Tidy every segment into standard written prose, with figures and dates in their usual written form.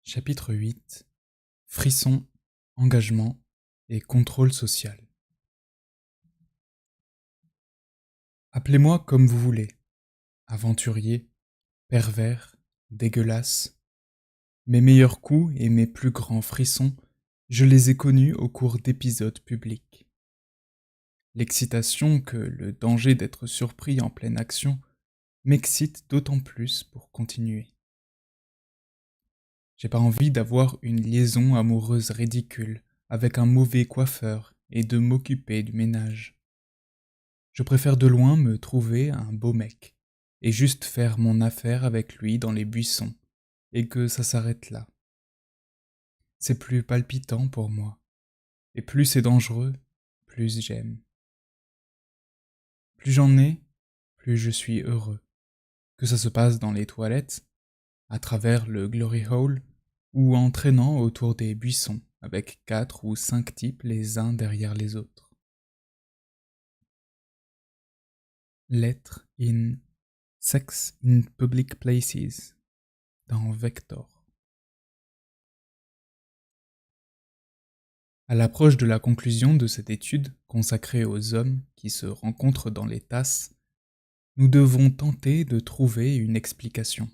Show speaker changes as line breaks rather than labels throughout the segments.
Chapitre 8. Frisson, engagement et contrôle social. Appelez-moi comme vous voulez, aventurier, pervers, dégueulasse. Mes meilleurs coups et mes plus grands frissons, je les ai connus au cours d'épisodes publics. L'excitation que le danger d'être surpris en pleine action m'excite d'autant plus pour continuer. J'ai pas envie d'avoir une liaison amoureuse ridicule avec un mauvais coiffeur et de m'occuper du ménage. Je préfère de loin me trouver un beau mec et juste faire mon affaire avec lui dans les buissons et que ça s'arrête là. C'est plus palpitant pour moi et plus c'est dangereux, plus j'aime. Plus j'en ai, plus je suis heureux. Que ça se passe dans les toilettes, à travers le glory hole ou en traînant autour des buissons avec 4 ou 5 types les uns derrière les autres. Lettre in Sex in Public Places dans Vector. À l'approche de la conclusion de cette étude consacrée aux hommes qui se rencontrent dans les tasses, nous devons tenter de trouver une explication.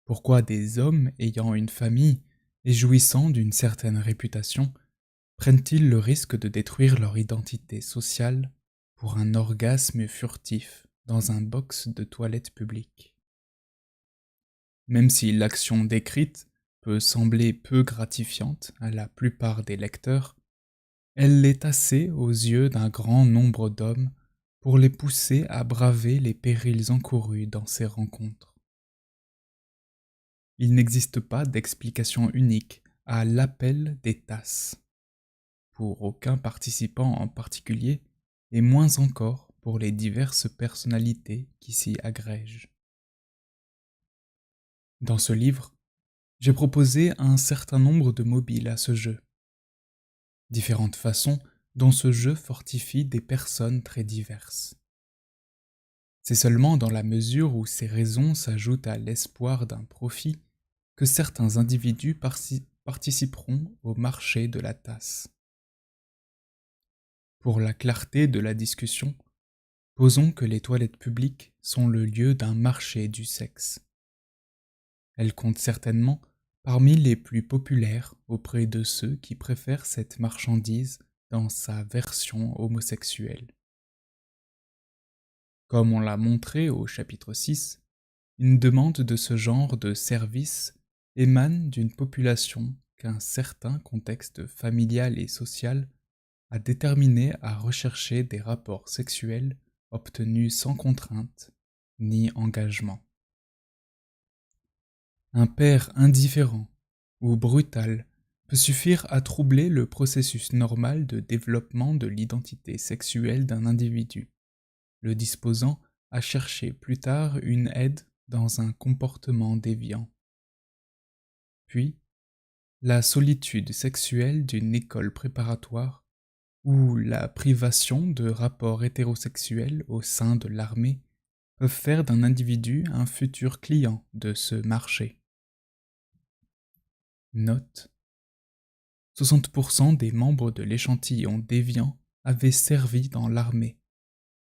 Pourquoi des hommes ayant une famille et jouissant d'une certaine réputation prennent-ils le risque de détruire leur identité sociale pour un orgasme furtif dans un box de toilette publique? Même si l'action décrite peut sembler peu gratifiante à la plupart des lecteurs, elle l'est assez aux yeux d'un grand nombre d'hommes pour les pousser à braver les périls encourus dans ces rencontres. Il n'existe pas d'explication unique à l'appel des tasses, pour aucun participant en particulier, et moins encore pour les diverses personnalités qui s'y agrègent. Dans ce livre, j'ai proposé un certain nombre de mobiles à ce jeu. Différentes façons dont ce jeu fortifie des personnes très diverses. C'est seulement dans la mesure où ces raisons s'ajoutent à l'espoir d'un profit que certains individus participeront au marché de la tasse. Pour la clarté de la discussion, posons que les toilettes publiques sont le lieu d'un marché du sexe. Elles comptent certainement parmi les plus populaires auprès de ceux qui préfèrent cette marchandise dans sa version homosexuelle. Comme on l'a montré au chapitre 6, une demande de ce genre de service émane d'une population qu'un certain contexte familial et social a déterminé à rechercher des rapports sexuels obtenus sans contrainte ni engagement. Un père indifférent ou brutal peut suffire à troubler le processus normal de développement de l'identité sexuelle d'un individu, le disposant à chercher plus tard une aide dans un comportement déviant. Puis, la solitude sexuelle d'une école préparatoire ou la privation de rapports hétérosexuels au sein de l'armée peuvent faire d'un individu un futur client de ce marché. Note: 60% des membres de l'échantillon déviant avaient servi dans l'armée,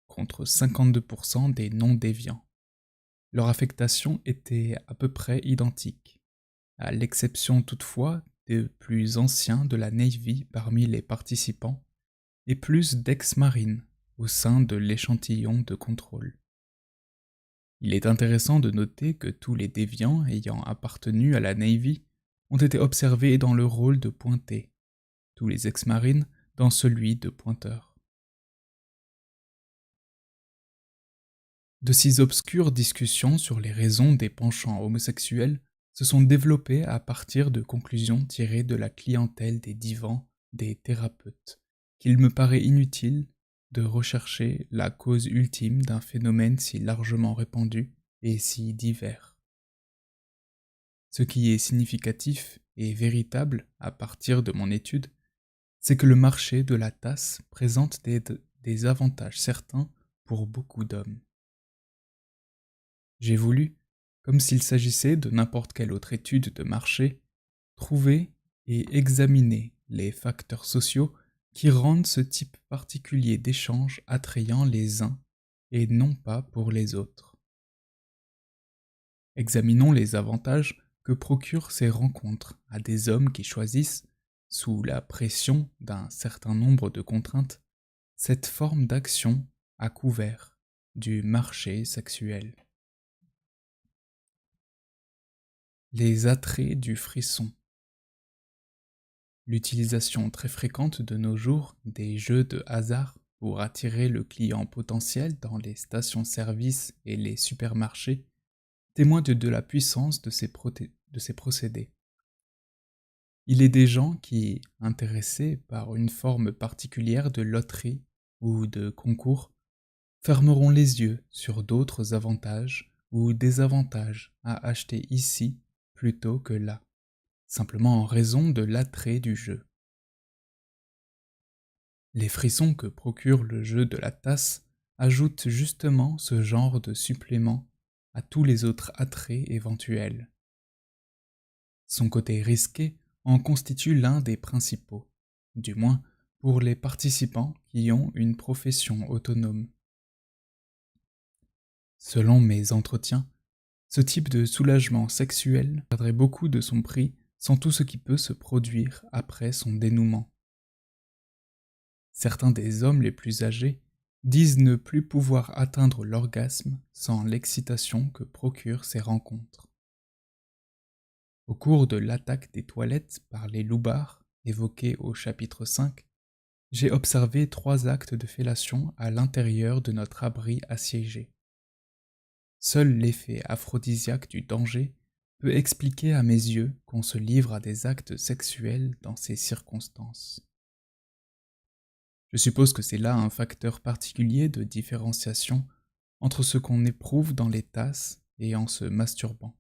contre 52% des non-déviants. Leur affectation était à peu près identique, à l'exception toutefois des plus anciens de la Navy parmi les participants et plus d'ex-marines au sein de l'échantillon de contrôle. Il est intéressant de noter que tous les déviants ayant appartenu à la Navy ont été observés dans le rôle de pointé, tous les ex-marines dans celui de pointeur. De si obscures discussions sur les raisons des penchants homosexuels se sont développées à partir de conclusions tirées de la clientèle des divans, des thérapeutes, qu'il me paraît inutile de rechercher la cause ultime d'un phénomène si largement répandu et si divers. Ce qui est significatif et véritable à partir de mon étude, c'est que le marché de la tasse présente des avantages certains pour beaucoup d'hommes. J'ai voulu, comme s'il s'agissait de n'importe quelle autre étude de marché, trouver et examiner les facteurs sociaux qui rendent ce type particulier d'échange attrayant les uns et non pas pour les autres. Examinons les avantages que procurent ces rencontres à des hommes qui choisissent, sous la pression d'un certain nombre de contraintes, cette forme d'action à couvert du marché sexuel. Les attraits du frisson. L'utilisation très fréquente de nos jours des jeux de hasard pour attirer le client potentiel dans les stations-service et les supermarchés témoigne de la puissance de ces procédés. Il est des gens qui, intéressés par une forme particulière de loterie ou de concours, fermeront les yeux sur d'autres avantages ou désavantages à acheter ici plutôt que là, simplement en raison de l'attrait du jeu. Les frissons que procure le jeu de la tasse ajoutent justement ce genre de supplément à tous les autres attraits éventuels. Son côté risqué en constitue l'un des principaux, du moins pour les participants qui ont une profession autonome. Selon mes entretiens, ce type de soulagement sexuel perdrait beaucoup de son prix sans tout ce qui peut se produire après son dénouement. Certains des hommes les plus âgés disent ne plus pouvoir atteindre l'orgasme sans l'excitation que procurent ces rencontres. Au cours de l'attaque des toilettes par les loupards, évoquée au chapitre 5, j'ai observé 3 actes de fellation à l'intérieur de notre abri assiégé. Seul l'effet aphrodisiaque du danger peut expliquer à mes yeux qu'on se livre à des actes sexuels dans ces circonstances. Je suppose que c'est là un facteur particulier de différenciation entre ce qu'on éprouve dans les tasses et en se masturbant.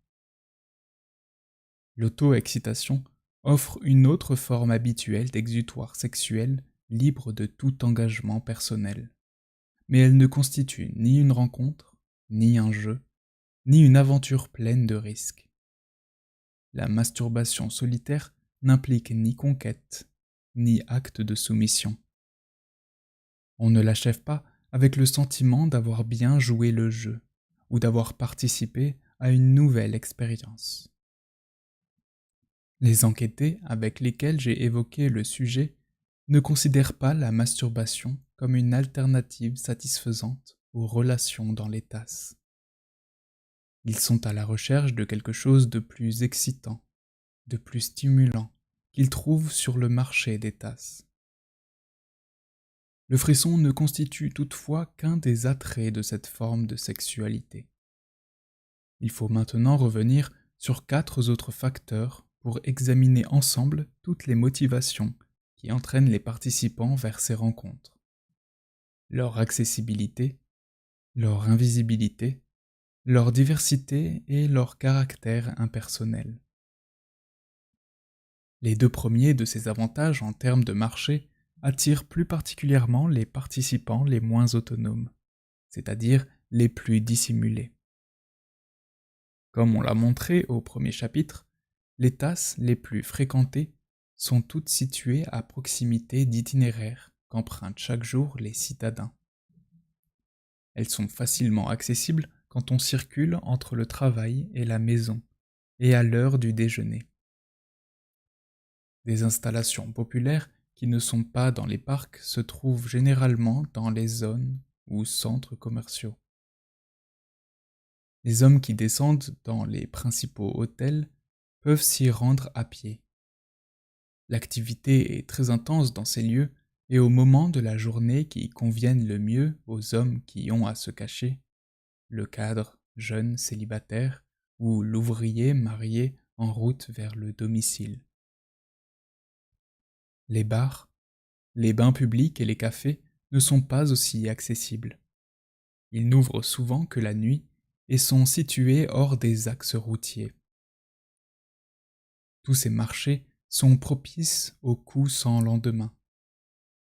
L'auto-excitation offre une autre forme habituelle d'exutoire sexuel libre de tout engagement personnel. Mais elle ne constitue ni une rencontre, ni un jeu, ni une aventure pleine de risques. La masturbation solitaire n'implique ni conquête, ni acte de soumission. On ne l'achève pas avec le sentiment d'avoir bien joué le jeu, ou d'avoir participé à une nouvelle expérience. Les enquêtés avec lesquels j'ai évoqué le sujet ne considèrent pas la masturbation comme une alternative satisfaisante aux relations dans les tasses. Ils sont à la recherche de quelque chose de plus excitant, de plus stimulant, qu'ils trouvent sur le marché des tasses. Le frisson ne constitue toutefois qu'un des attraits de cette forme de sexualité. Il faut maintenant revenir sur 4 autres facteurs pour examiner ensemble toutes les motivations qui entraînent les participants vers ces rencontres. Leur accessibilité, leur invisibilité, leur diversité et leur caractère impersonnel. Les 2 premiers de ces avantages en termes de marché attirent plus particulièrement les participants les moins autonomes, c'est-à-dire les plus dissimulés. Comme on l'a montré au premier chapitre, les tasses les plus fréquentées sont toutes situées à proximité d'itinéraires qu'empruntent chaque jour les citadins. Elles sont facilement accessibles quand on circule entre le travail et la maison, et à l'heure du déjeuner. Des installations populaires qui ne sont pas dans les parcs se trouvent généralement dans les zones ou centres commerciaux. Les hommes qui descendent dans les principaux hôtels peuvent s'y rendre à pied. L'activité est très intense dans ces lieux et au moment de la journée qui conviennent le mieux aux hommes qui ont à se cacher, le cadre jeune célibataire ou l'ouvrier marié en route vers le domicile. Les bars, les bains publics et les cafés ne sont pas aussi accessibles. Ils n'ouvrent souvent que la nuit et sont situés hors des axes routiers. Tous ces marchés sont propices aux coups sans lendemain,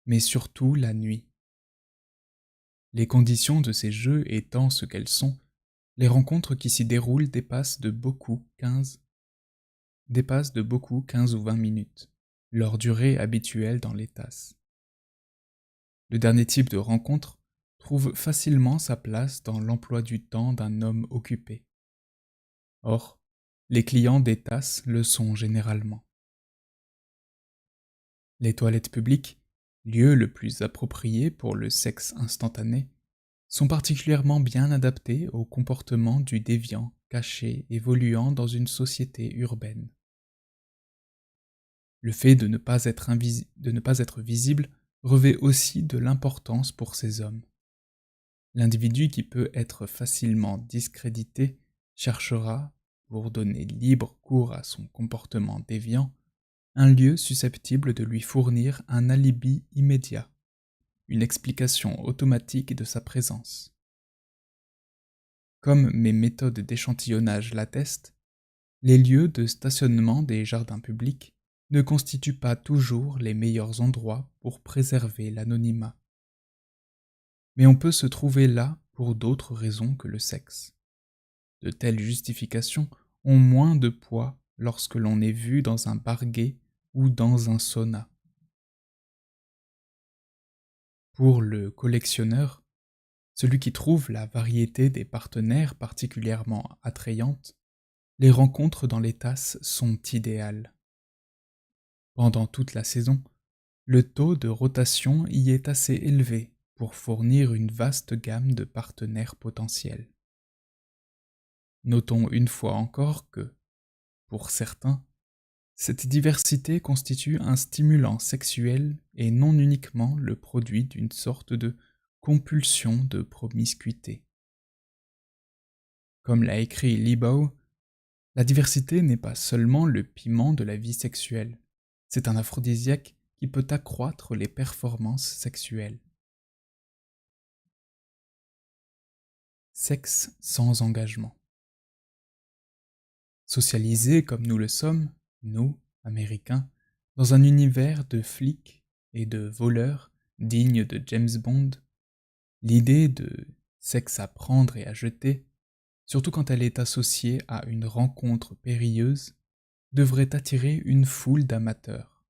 mais surtout la nuit. Les conditions de ces jeux étant ce qu'elles sont, les rencontres qui s'y déroulent dépassent de beaucoup 15 ou 20 minutes, leur durée habituelle dans les tasses. Le dernier type de rencontre trouve facilement sa place dans l'emploi du temps d'un homme occupé. Or, les clients des tasses le sont généralement. Les toilettes publiques, lieu le plus approprié pour le sexe instantané, sont particulièrement bien adaptées au comportement du déviant caché évoluant dans une société urbaine. Le fait de ne pas être visible revêt aussi de l'importance pour ces hommes. L'individu qui peut être facilement discrédité cherchera, pour donner libre cours à son comportement déviant, un lieu susceptible de lui fournir un alibi immédiat, une explication automatique de sa présence. Comme mes méthodes d'échantillonnage l'attestent, les lieux de stationnement des jardins publics ne constituent pas toujours les meilleurs endroits pour préserver l'anonymat. Mais on peut se trouver là pour d'autres raisons que le sexe. De telles justifications ont moins de poids lorsque l'on est vu dans un bar gay ou dans un sauna. Pour le collectionneur, celui qui trouve la variété des partenaires particulièrement attrayante, les rencontres dans les tasses sont idéales. Pendant toute la saison, le taux de rotation y est assez élevé pour fournir une vaste gamme de partenaires potentiels. Notons une fois encore que, pour certains, cette diversité constitue un stimulant sexuel et non uniquement le produit d'une sorte de compulsion de promiscuité. Comme l'a écrit Liebau, la diversité n'est pas seulement le piment de la vie sexuelle, c'est un aphrodisiaque qui peut accroître les performances sexuelles. Sexe sans engagement. Socialisés comme nous le sommes, nous, Américains, dans un univers de flics et de voleurs dignes de James Bond, l'idée de sexe à prendre et à jeter, surtout quand elle est associée à une rencontre périlleuse, devrait attirer une foule d'amateurs.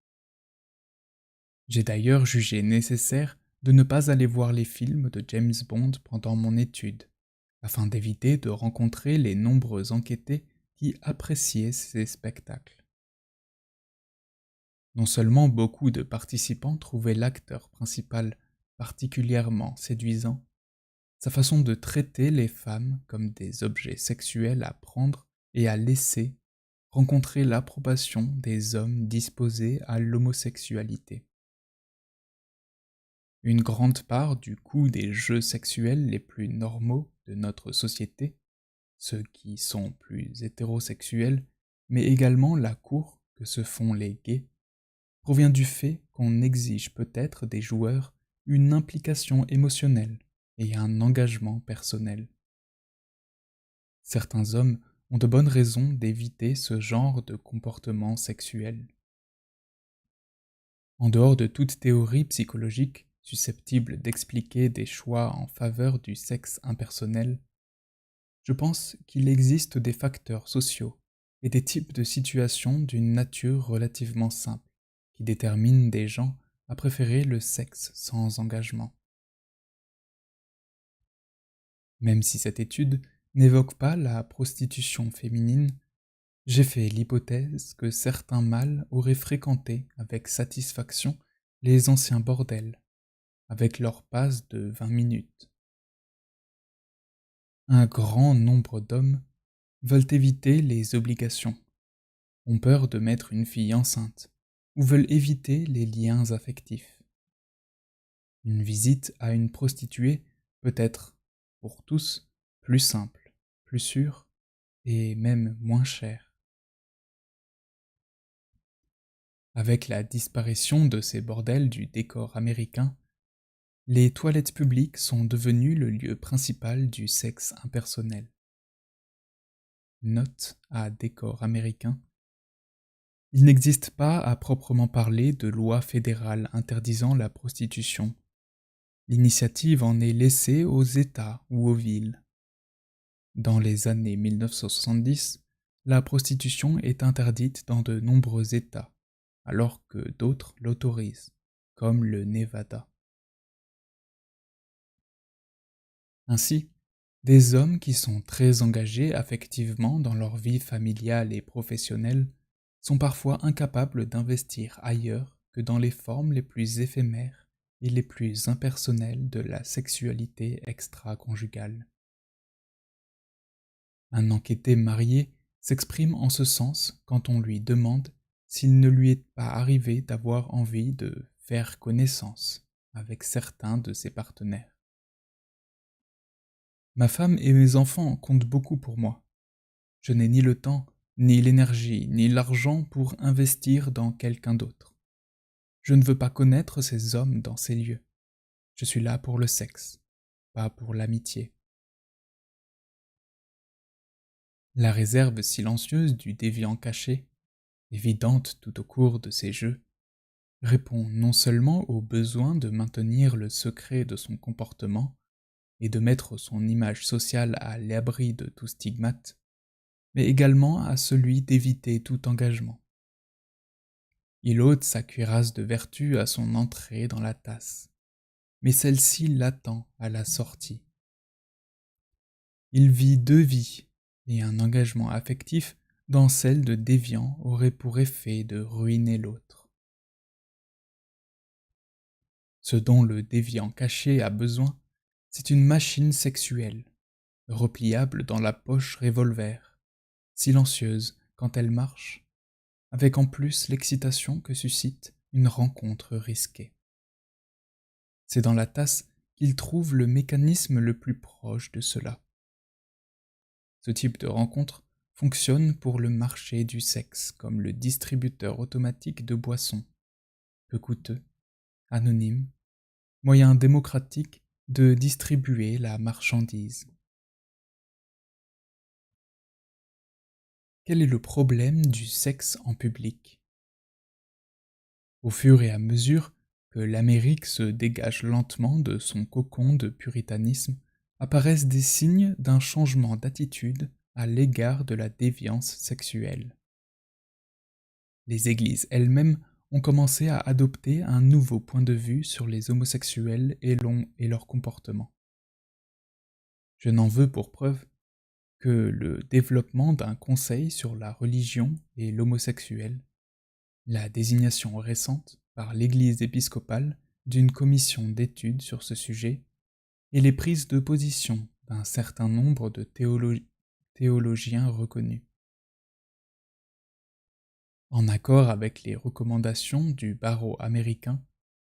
J'ai d'ailleurs jugé nécessaire de ne pas aller voir les films de James Bond pendant mon étude, afin d'éviter de rencontrer les nombreux enquêtés qui appréciaient ces spectacles. Non seulement beaucoup de participants trouvaient l'acteur principal particulièrement séduisant, sa façon de traiter les femmes comme des objets sexuels à prendre et à laisser rencontrait l'approbation des hommes disposés à l'homosexualité. Une grande part du coût des jeux sexuels les plus normaux de notre société, ceux qui sont plus hétérosexuels, mais également la cour que se font les gays, provient du fait qu'on exige peut-être des joueurs une implication émotionnelle et un engagement personnel. Certains hommes ont de bonnes raisons d'éviter ce genre de comportement sexuel. En dehors de toute théorie psychologique susceptible d'expliquer des choix en faveur du sexe impersonnel, je pense qu'il existe des facteurs sociaux et des types de situations d'une nature relativement simple qui déterminent des gens à préférer le sexe sans engagement. Même si cette étude n'évoque pas la prostitution féminine, j'ai fait l'hypothèse que certains mâles auraient fréquenté avec satisfaction les anciens bordels, avec leur passe de 20 minutes. Un grand nombre d'hommes veulent éviter les obligations, ont peur de mettre une fille enceinte, ou veulent éviter les liens affectifs. Une visite à une prostituée peut être, pour tous, plus simple, plus sûre et même moins chère. Avec la disparition de ces bordels du décor américain, les toilettes publiques sont devenues le lieu principal du sexe impersonnel. Note à décor américain. Il n'existe pas à proprement parler de loi fédérale interdisant la prostitution. L'initiative en est laissée aux États ou aux villes. Dans les années 1970, la prostitution est interdite dans de nombreux États, alors que d'autres l'autorisent, comme le Nevada. Ainsi, des hommes qui sont très engagés affectivement dans leur vie familiale et professionnelle sont parfois incapables d'investir ailleurs que dans les formes les plus éphémères et les plus impersonnelles de la sexualité extra-conjugale. Un enquêté marié s'exprime en ce sens quand on lui demande s'il ne lui est pas arrivé d'avoir envie de faire connaissance avec certains de ses partenaires. Ma femme et mes enfants comptent beaucoup pour moi. Je n'ai ni le temps, ni l'énergie, ni l'argent pour investir dans quelqu'un d'autre. Je ne veux pas connaître ces hommes dans ces lieux. Je suis là pour le sexe, pas pour l'amitié. La réserve silencieuse du déviant caché, évidente tout au cours de ces jeux, répond non seulement au besoin de maintenir le secret de son comportement et de mettre son image sociale à l'abri de tout stigmate, mais également à celui d'éviter tout engagement. Il ôte sa cuirasse de vertu à son entrée dans la tasse, mais celle-ci l'attend à la sortie. Il vit deux vies, et un engagement affectif dans celle de déviant aurait pour effet de ruiner l'autre. Ce dont le déviant caché a besoin, c'est une machine sexuelle, repliable dans la poche revolver, silencieuse quand elle marche, avec en plus l'excitation que suscite une rencontre risquée. C'est dans la tasse qu'il trouve le mécanisme le plus proche de cela. Ce type de rencontre fonctionne pour le marché du sexe comme le distributeur automatique de boissons, peu coûteux, anonyme, moyen démocratique de distribuer la marchandise. Quel est le problème du sexe en public? Au fur et à mesure que l'Amérique se dégage lentement de son cocon de puritanisme, apparaissent des signes d'un changement d'attitude à l'égard de la déviance sexuelle. Les églises elles-mêmes ont commencé à adopter un nouveau point de vue sur les homosexuels et leur comportement. Je n'en veux pour preuve que le développement d'un conseil sur la religion et l'homosexuel, la désignation récente par l'Église épiscopale d'une commission d'études sur ce sujet et les prises de position d'un certain nombre de théologiens reconnus. En accord avec les recommandations du barreau américain,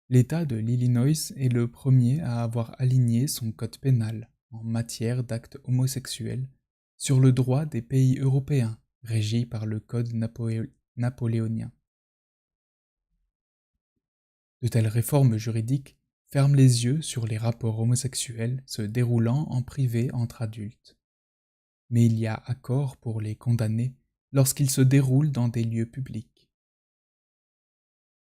l'État de l'Illinois est le premier à avoir aligné son code pénal en matière d'actes homosexuels sur le droit des pays européens régis par le code napoléonien. De telles réformes juridiques ferment les yeux sur les rapports homosexuels se déroulant en privé entre adultes. Mais il y a accord pour les condamner lorsqu'ils se déroulent dans des lieux publics.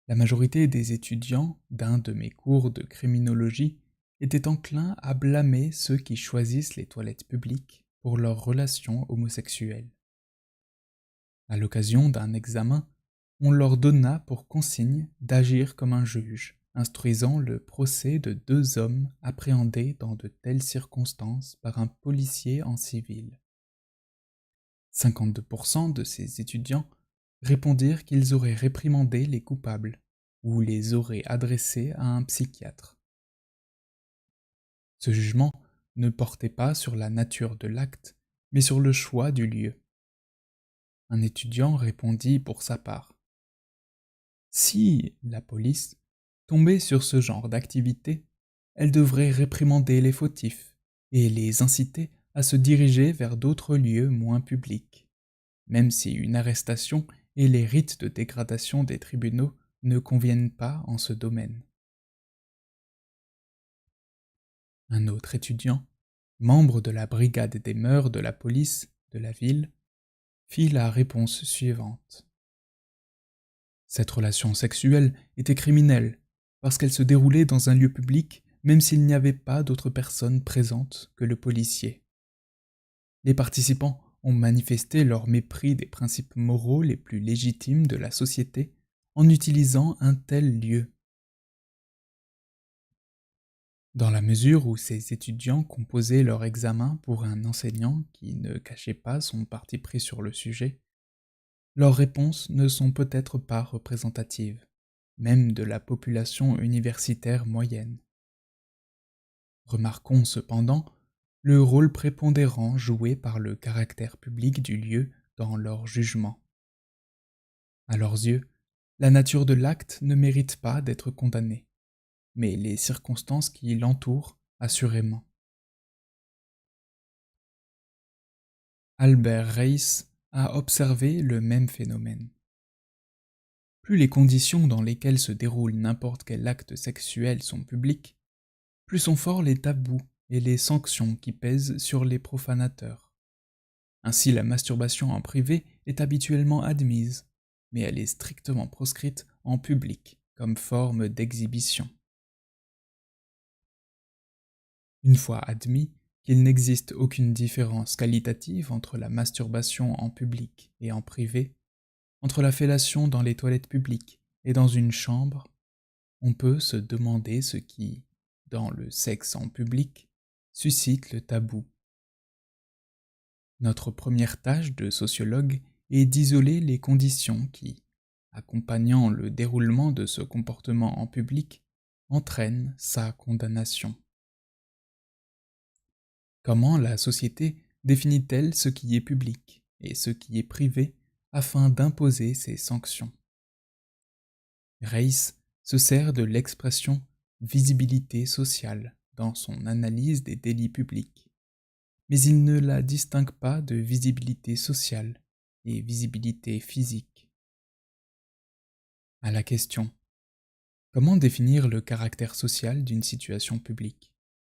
La majorité des étudiants d'un de mes cours de criminologie étaient enclins à blâmer ceux qui choisissent les toilettes publiques pour leurs relations homosexuelles. À l'occasion d'un examen, on leur donna pour consigne d'agir comme un juge, instruisant le procès de deux hommes appréhendés dans de telles circonstances par un policier en civil. 52% de ces étudiants répondirent qu'ils auraient réprimandé les coupables ou les auraient adressés à un psychiatre. Ce jugement ne portait pas sur la nature de l'acte, mais sur le choix du lieu. Un étudiant répondit pour sa part: si la police tombait sur ce genre d'activité, elle devrait réprimander les fautifs et les inciter à se diriger vers d'autres lieux moins publics, même si une arrestation et les rites de dégradation des tribunaux ne conviennent pas en ce domaine. Un autre étudiant, membre de la brigade des mœurs de la police de la ville, fit la réponse suivante. Cette relation sexuelle était criminelle, parce qu'elle se déroulait dans un lieu public, même s'il n'y avait pas d'autres personnes présentes que le policier. Les participants ont manifesté leur mépris des principes moraux les plus légitimes de la société en utilisant un tel lieu. Dans la mesure où ces étudiants composaient leur examen pour un enseignant qui ne cachait pas son parti pris sur le sujet, leurs réponses ne sont peut-être pas représentatives, même de la population universitaire moyenne. Remarquons cependant le rôle prépondérant joué par le caractère public du lieu dans leur jugement. À leurs yeux, la nature de l'acte ne mérite pas d'être condamnée, mais les circonstances qui l'entourent assurément. Albert Reis a observé le même phénomène. Plus les conditions dans lesquelles se déroule n'importe quel acte sexuel sont publiques, plus sont forts les tabous et les sanctions qui pèsent sur les profanateurs. Ainsi, la masturbation en privé est habituellement admise, mais elle est strictement proscrite en public comme forme d'exhibition. Une fois admis qu'il n'existe aucune différence qualitative entre la masturbation en public et en privé, entre la fellation dans les toilettes publiques et dans une chambre, on peut se demander ce qui, dans le sexe en public, suscite le tabou. Notre première tâche de sociologue est d'isoler les conditions qui, accompagnant le déroulement de ce comportement en public, entraînent sa condamnation. Comment la société définit-elle ce qui est public et ce qui est privé afin d'imposer ces sanctions? Reis se sert de l'expression visibilité sociale dans son analyse des délits publics, mais il ne la distingue pas de visibilité sociale et visibilité physique. À la question comment définir le caractère social d'une situation publique,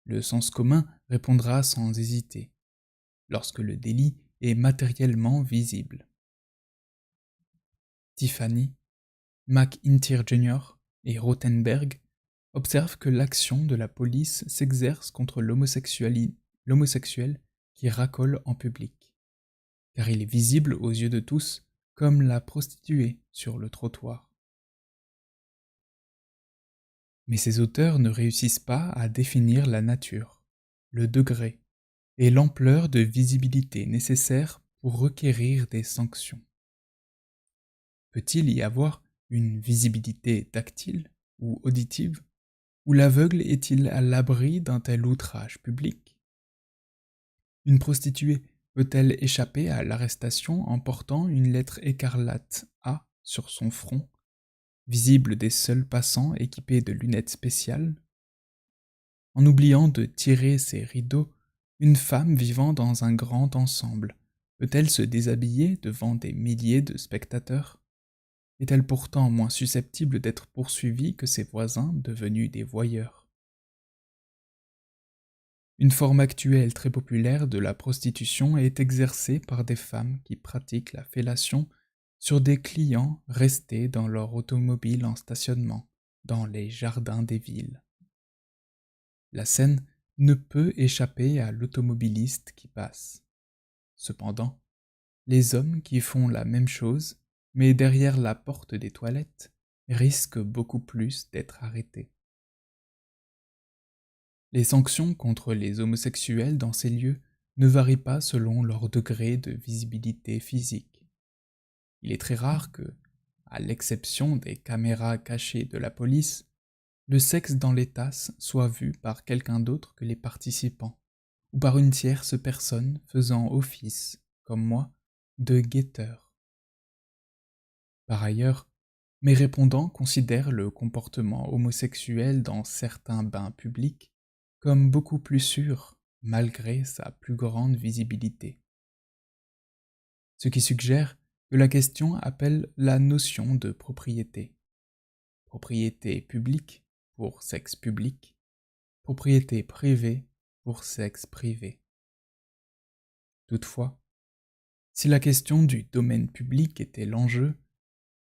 le sens commun répondra sans hésiter, lorsque le délit est matériellement visible. Tiffany, McIntyre Jr. et Rothenberg observent que l'action de la police s'exerce contre l'homosexuel qui racole en public, car il est visible aux yeux de tous comme la prostituée sur le trottoir. Mais ces auteurs ne réussissent pas à définir la nature, le degré et l'ampleur de visibilité nécessaires pour requérir des sanctions. Peut-il y avoir une visibilité tactile ou auditive, ou l'aveugle est-il à l'abri d'un tel outrage public? Une prostituée peut-elle échapper à l'arrestation en portant une lettre écarlate A sur son front, visible des seuls passants équipés de lunettes spéciales? En oubliant de tirer ses rideaux, une femme vivant dans un grand ensemble peut-elle se déshabiller devant des milliers de spectateurs? Est-elle pourtant moins susceptible d'être poursuivie que ses voisins devenus des voyeurs? Une forme actuelle très populaire de la prostitution est exercée par des femmes qui pratiquent la fellation sur des clients restés dans leur automobile en stationnement, dans les jardins des villes. La scène ne peut échapper à l'automobiliste qui passe. Cependant, les hommes qui font la même chose, mais derrière la porte des toilettes, risquent beaucoup plus d'être arrêtés. Les sanctions contre les homosexuels dans ces lieux ne varient pas selon leur degré de visibilité physique. Il est très rare que, à l'exception des caméras cachées de la police, le sexe dans les tasses soit vu par quelqu'un d'autre que les participants, ou par une tierce personne faisant office, comme moi, de guetteur. Par ailleurs, mes répondants considèrent le comportement homosexuel dans certains bains publics comme beaucoup plus sûr, malgré sa plus grande visibilité. Ce qui suggère que la question appelle la notion de propriété. Propriété publique pour sexe public, propriété privée pour sexe privé. Toutefois, si la question du domaine public était l'enjeu,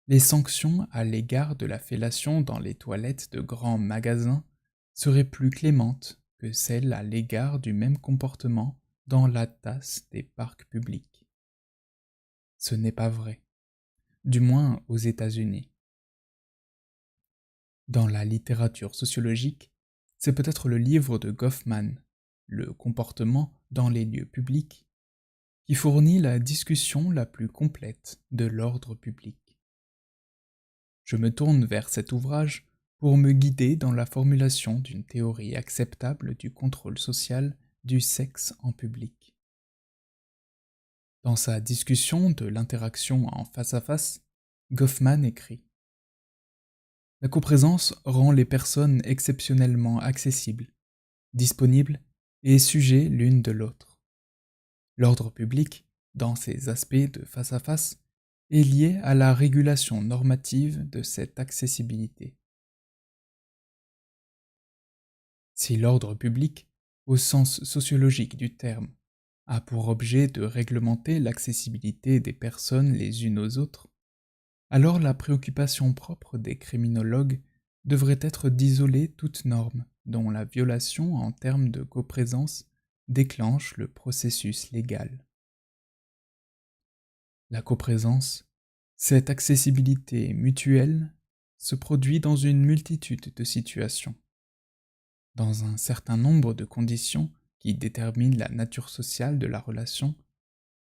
les sanctions à l'égard de la fellation dans les toilettes de grands magasins seraient plus clémentes que celles à l'égard du même comportement dans la tasse des parcs publics. Ce n'est pas vrai, du moins aux États-Unis. Dans la littérature sociologique, c'est peut-être le livre de Goffman, Le comportement dans les lieux publics, qui fournit la discussion la plus complète de l'ordre public. Je me tourne vers cet ouvrage pour me guider dans la formulation d'une théorie acceptable du contrôle social du sexe en public. Dans sa discussion de l'interaction en face à face, Goffman écrit: La coprésence rend les personnes exceptionnellement accessibles, disponibles et sujets l'une de l'autre. L'ordre public, dans ses aspects de face à face, est lié à la régulation normative de cette accessibilité. Si l'ordre public, au sens sociologique du terme, a pour objet de réglementer l'accessibilité des personnes les unes aux autres, alors la préoccupation propre des criminologues devrait être d'isoler toute norme dont la violation en termes de coprésence déclenche le processus légal. La coprésence, cette accessibilité mutuelle, se produit dans une multitude de situations. Dans un certain nombre de conditions qui déterminent la nature sociale de la relation,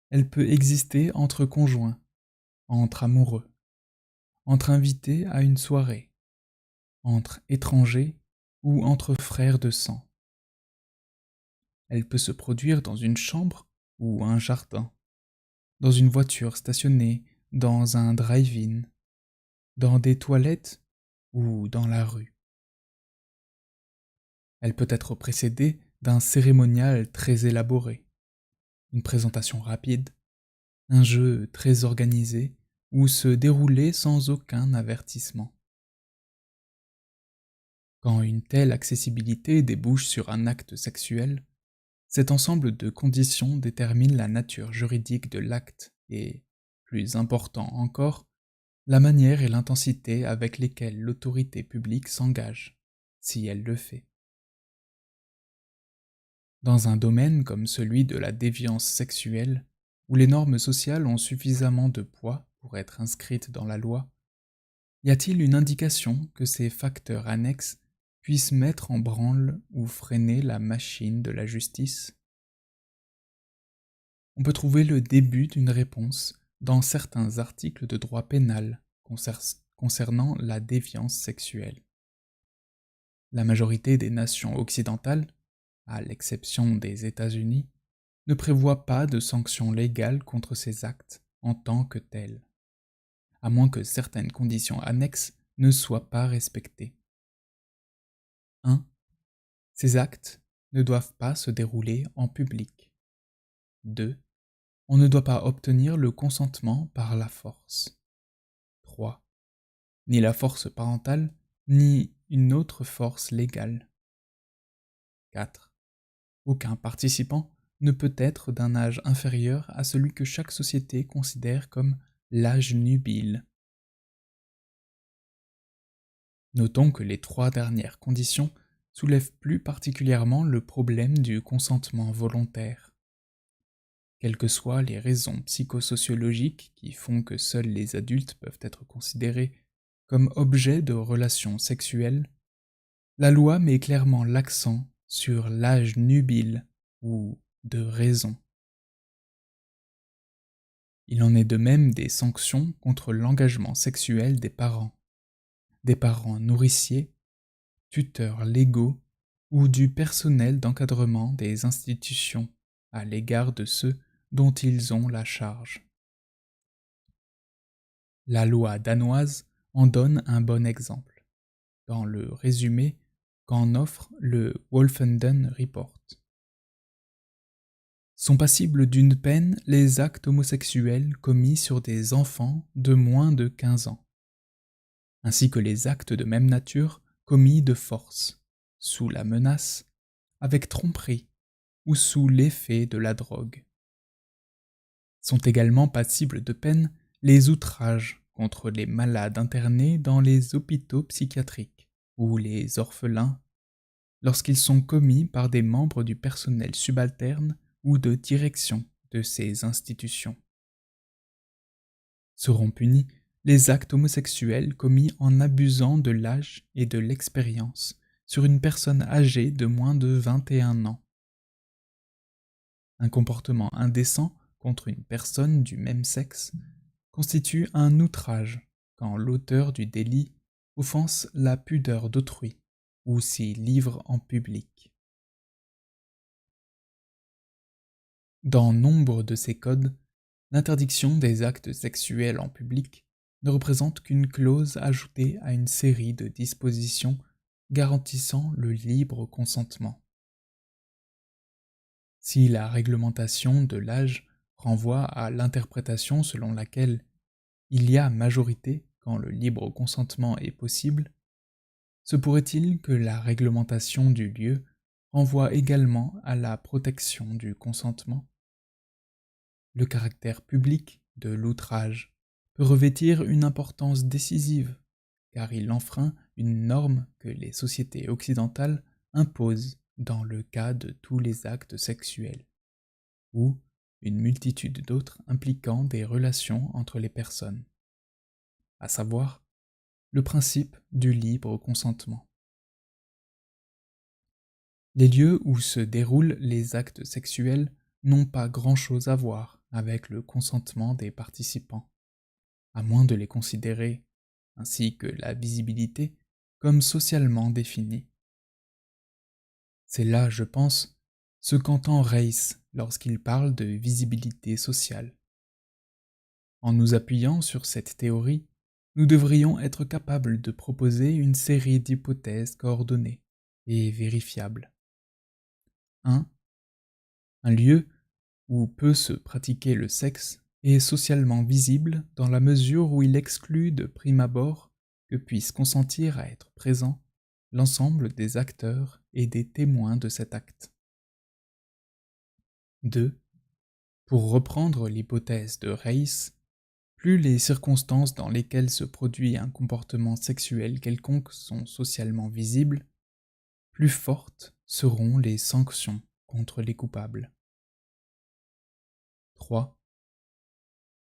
elle peut exister entre conjoints, entre amoureux, entre invités à une soirée, entre étrangers ou entre frères de sang. Elle peut se produire dans une chambre ou un jardin, dans une voiture stationnée, dans un drive-in, dans des toilettes ou dans la rue. Elle peut être précédée d'un cérémonial très élaboré, une présentation rapide, un jeu très organisé ou se dérouler sans aucun avertissement. Quand une telle accessibilité débouche sur un acte sexuel, cet ensemble de conditions détermine la nature juridique de l'acte et, plus important encore, la manière et l'intensité avec lesquelles l'autorité publique s'engage, si elle le fait. Dans un domaine comme celui de la déviance sexuelle, où les normes sociales ont suffisamment de poids pour être inscrites dans la loi, y a-t-il une indication que ces facteurs annexes puissent mettre en branle ou freiner la machine de la justice? On peut trouver le début d'une réponse dans certains articles de droit pénal concernant la déviance sexuelle. La majorité des nations occidentales, à l'exception des États-Unis, ne prévoit pas de sanctions légales contre ces actes en tant que tels, à moins que certaines conditions annexes ne soient pas respectées. 1. Ces actes ne doivent pas se dérouler en public. 2. On ne doit pas obtenir le consentement par la force. 3. Ni la force parentale, ni une autre force légale. 4. Aucun participant ne peut être d'un âge inférieur à celui que chaque société considère comme l'âge nubile. Notons que les 3 dernières conditions soulèvent plus particulièrement le problème du consentement volontaire. Quelles que soient les raisons psychosociologiques qui font que seuls les adultes peuvent être considérés comme objets de relations sexuelles, la loi met clairement l'accent sur l'âge nubile ou de raison. Il en est de même des sanctions contre l'engagement sexuel des parents nourriciers, tuteurs légaux ou du personnel d'encadrement des institutions à l'égard de ceux dont ils ont la charge. La loi danoise en donne un bon exemple, dans le résumé qu'en offre le Wolfenden Report. Sont passibles d'une peine les actes homosexuels commis sur des enfants de moins de 15 ans, ainsi que les actes de même nature commis de force, sous la menace, avec tromperie ou sous l'effet de la drogue. Sont également passibles de peine les outrages contre les malades internés dans les hôpitaux psychiatriques ou les orphelins, lorsqu'ils sont commis par des membres du personnel subalterne ou de direction de ces institutions. Seront punis les actes homosexuels commis en abusant de l'âge et de l'expérience sur une personne âgée de moins de 21 ans. Un comportement indécent contre une personne du même sexe constitue un outrage quand l'auteur du délit offense la pudeur d'autrui ou s'y livre en public. Dans nombre de ces codes, l'interdiction des actes sexuels en public ne représente qu'une clause ajoutée à une série de dispositions garantissant le libre consentement. Si la réglementation de l'âge renvoie à l'interprétation selon laquelle il y a majorité quand le libre consentement est possible, se pourrait-il que la réglementation du lieu renvoie également à la protection du consentement? Le caractère public de l'outrage peut revêtir une importance décisive, car il enfreint une norme que les sociétés occidentales imposent dans le cas de tous les actes sexuels, ou une multitude d'autres impliquant des relations entre les personnes, à savoir le principe du libre consentement. Les lieux où se déroulent les actes sexuels n'ont pas grand-chose à voir avec le consentement des participants, à moins de les considérer, ainsi que la visibilité, comme socialement définie. C'est là, je pense, ce qu'entend Reiss lorsqu'il parle de visibilité sociale. En nous appuyant sur cette théorie, nous devrions être capables de proposer une série d'hypothèses coordonnées et vérifiables. 1. Un lieu où peut se pratiquer le sexe est socialement visible dans la mesure où il exclut de prime abord que puissent consentir à être présents l'ensemble des acteurs et des témoins de cet acte. 2. Pour reprendre l'hypothèse de Reiss, plus les circonstances dans lesquelles se produit un comportement sexuel quelconque sont socialement visibles, plus fortes seront les sanctions contre les coupables. 3.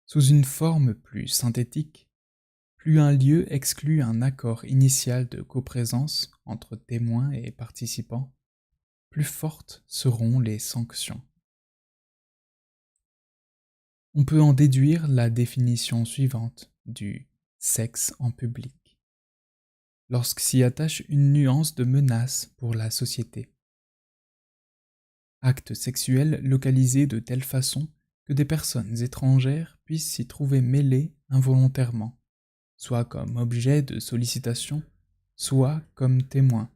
Sous une forme plus synthétique, plus un lieu exclut un accord initial de coprésence entre témoins et participants, plus fortes seront les sanctions. On peut en déduire la définition suivante du sexe en public, lorsqu's'y attache une nuance de menace pour la société. Acte sexuel localisé de telle façon que des personnes étrangères puissent s'y trouver mêlées involontairement, soit comme objet de sollicitation, soit comme témoin.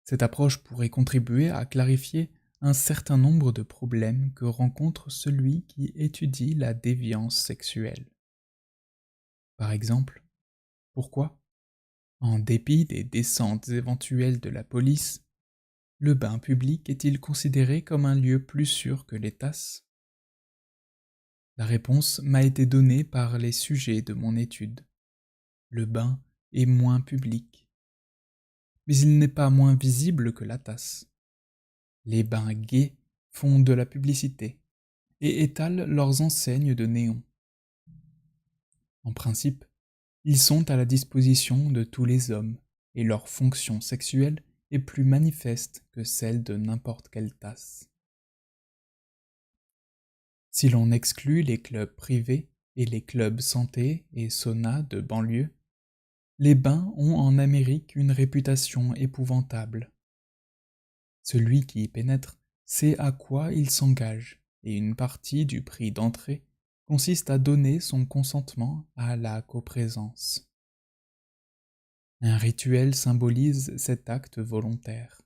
Cette approche pourrait contribuer à clarifier un certain nombre de problèmes que rencontre celui qui étudie la déviance sexuelle. Par exemple, pourquoi, en dépit des descentes éventuelles de la police, le bain public est-il considéré comme un lieu plus sûr que les tasses? La réponse m'a été donnée par les sujets de mon étude. Le bain est moins public. Mais il n'est pas moins visible que la tasse. Les bains gays font de la publicité et étalent leurs enseignes de néon. En principe, ils sont à la disposition de tous les hommes et leur fonction sexuelle est plus manifeste que celle de n'importe quelle tasse. Si l'on exclut les clubs privés et les clubs santé et sauna de banlieue, les bains ont en Amérique une réputation épouvantable. Celui qui y pénètre sait à quoi il s'engage, et une partie du prix d'entrée consiste à donner son consentement à la coprésence. Un rituel symbolise cet acte volontaire.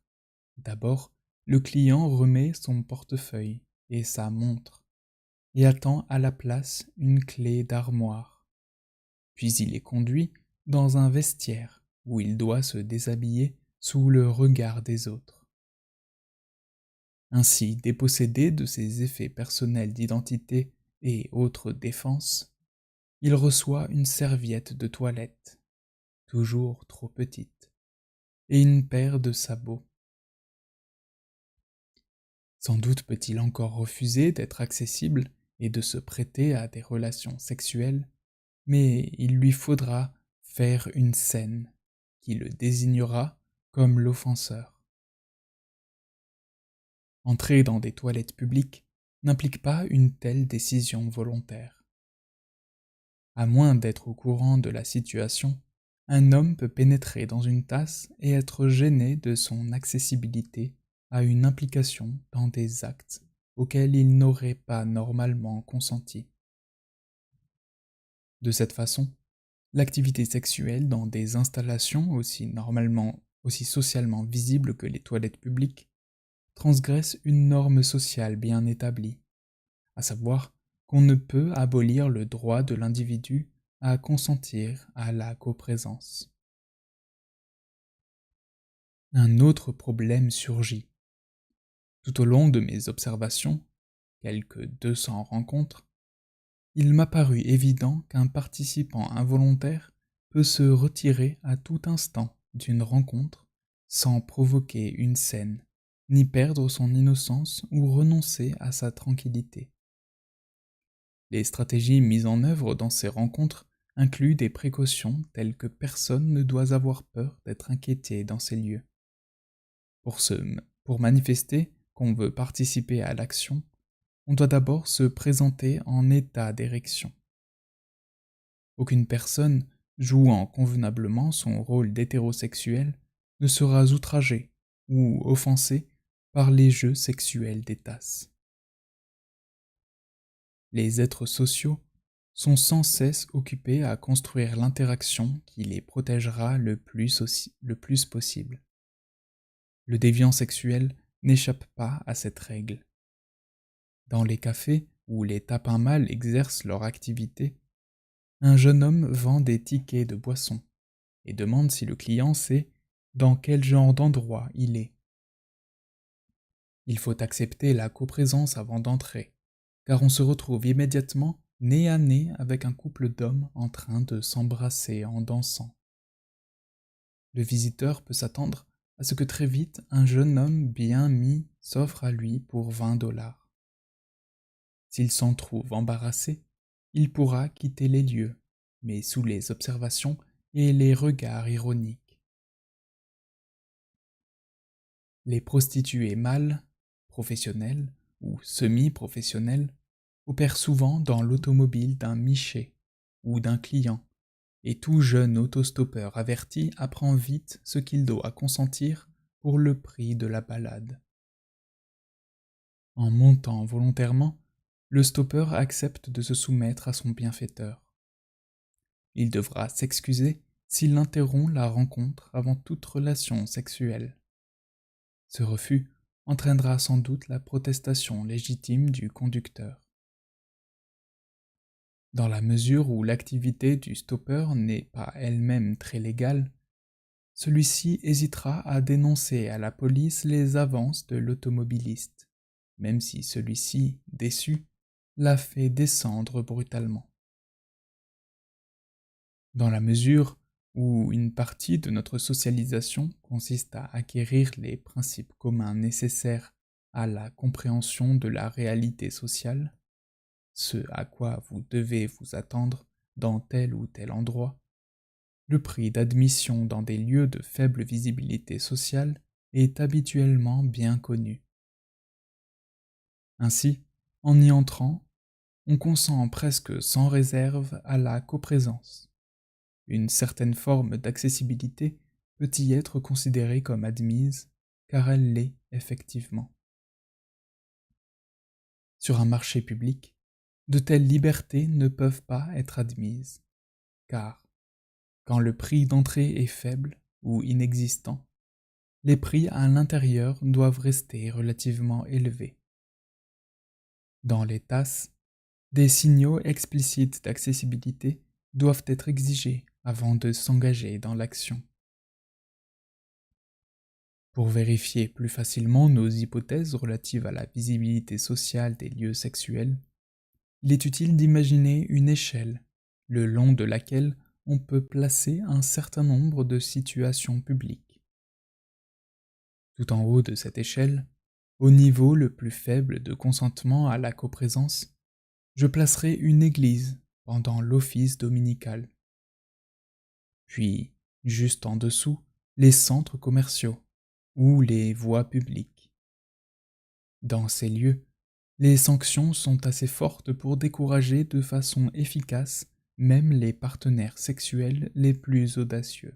D'abord, le client remet son portefeuille et sa montre, et attend à la place une clé d'armoire. Puis il est conduit dans un vestiaire où il doit se déshabiller sous le regard des autres. Ainsi dépossédé de ses effets personnels d'identité et autres défenses, il reçoit une serviette de toilette, toujours trop petite, et une paire de sabots. Sans doute peut-il encore refuser d'être accessible et de se prêter à des relations sexuelles, mais il lui faudra faire une scène qui le désignera comme l'offenseur. Entrer dans des toilettes publiques n'implique pas une telle décision volontaire. À moins d'être au courant de la situation, un homme peut pénétrer dans une tasse et être gêné de son accessibilité à une implication dans des actes auxquels il n'aurait pas normalement consenti. De cette façon, l'activité sexuelle dans des installations aussi socialement visibles que les toilettes publiques transgresse une norme sociale bien établie, à savoir qu'on ne peut abolir le droit de l'individu à consentir à la coprésence. Un autre problème surgit. Tout au long de mes observations, quelques 200 rencontres, il m'a paru évident qu'un participant involontaire peut se retirer à tout instant d'une rencontre sans provoquer une scène, ni perdre son innocence ou renoncer à sa tranquillité. Les stratégies mises en œuvre dans ces rencontres incluent des précautions telles que personne ne doit avoir peur d'être inquiété dans ces lieux. Pour manifester qu'on veut participer à l'action, on doit d'abord se présenter en état d'érection. Aucune personne jouant convenablement son rôle d'hétérosexuel ne sera outragée ou offensée par les jeux sexuels des tasses. Les êtres sociaux sont sans cesse occupés à construire l'interaction qui les protégera le plus possible. Le déviant sexuel n'échappe pas à cette règle. Dans les cafés où les tapins mâles exercent leur activité, un jeune homme vend des tickets de boisson et demande si le client sait dans quel genre d'endroit il est. Il faut accepter la coprésence avant d'entrer, car on se retrouve immédiatement nez à nez avec un couple d'hommes en train de s'embrasser en dansant. Le visiteur peut s'attendre à ce que très vite un jeune homme bien mis s'offre à lui pour $20. S'il s'en trouve embarrassé, il pourra quitter les lieux, mais sous les observations et les regards ironiques. Les prostituées mâles, professionnelles ou semi-professionnelles, opèrent souvent dans l'automobile d'un miché ou d'un client, et tout jeune autostoppeur averti apprend vite ce qu'il doit consentir pour le prix de la balade. En montant volontairement, le stoppeur accepte de se soumettre à son bienfaiteur. Il devra s'excuser s'il interrompt la rencontre avant toute relation sexuelle. Ce refus entraînera sans doute la protestation légitime du conducteur. Dans la mesure où l'activité du stoppeur n'est pas elle-même très légale, celui-ci hésitera à dénoncer à la police les avances de l'automobiliste, même si celui-ci, déçu, l'a fait descendre brutalement. Dans la mesure où une partie de notre socialisation consiste à acquérir les principes communs nécessaires à la compréhension de la réalité sociale, ce à quoi vous devez vous attendre dans tel ou tel endroit, le prix d'admission dans des lieux de faible visibilité sociale est habituellement bien connu. Ainsi, en y entrant, on consent presque sans réserve à la coprésence. Une certaine forme d'accessibilité peut y être considérée comme admise, car elle l'est effectivement. Sur un marché public, de telles libertés ne peuvent pas être admises, car, quand le prix d'entrée est faible ou inexistant, les prix à l'intérieur doivent rester relativement élevés. Dans les tasses, des signaux explicites d'accessibilité doivent être exigés avant de s'engager dans l'action. Pour vérifier plus facilement nos hypothèses relatives à la visibilité sociale des lieux sexuels, il est utile d'imaginer une échelle, le long de laquelle on peut placer un certain nombre de situations publiques. Tout en haut de cette échelle, Au niveau le plus faible de consentement à la coprésence, je placerai une église pendant l'office dominical. Puis, juste en dessous, les centres commerciaux ou les voies publiques. Dans ces lieux, les sanctions sont assez fortes pour décourager de façon efficace même les partenaires sexuels les plus audacieux.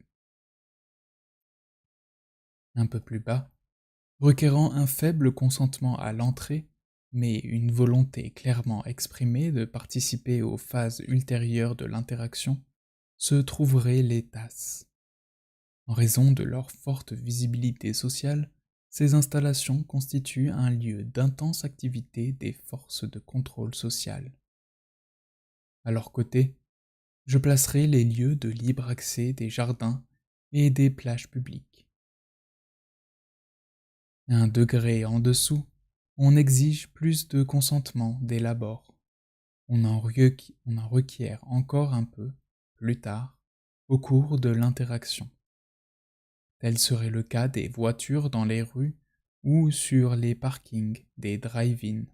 Un peu plus bas, requérant un faible consentement à l'entrée, mais une volonté clairement exprimée de participer aux phases ultérieures de l'interaction, se trouveraient les tasses. En raison de leur forte visibilité sociale, ces installations constituent un lieu d'intense activité des forces de contrôle social. À leur côté, je placerai les lieux de libre accès des jardins et des plages publiques. Un degré en dessous, on exige plus de consentement dès l'abord. On en requiert encore un peu, plus tard, au cours de l'interaction. Tel serait le cas des voitures dans les rues ou sur les parkings des drive-in,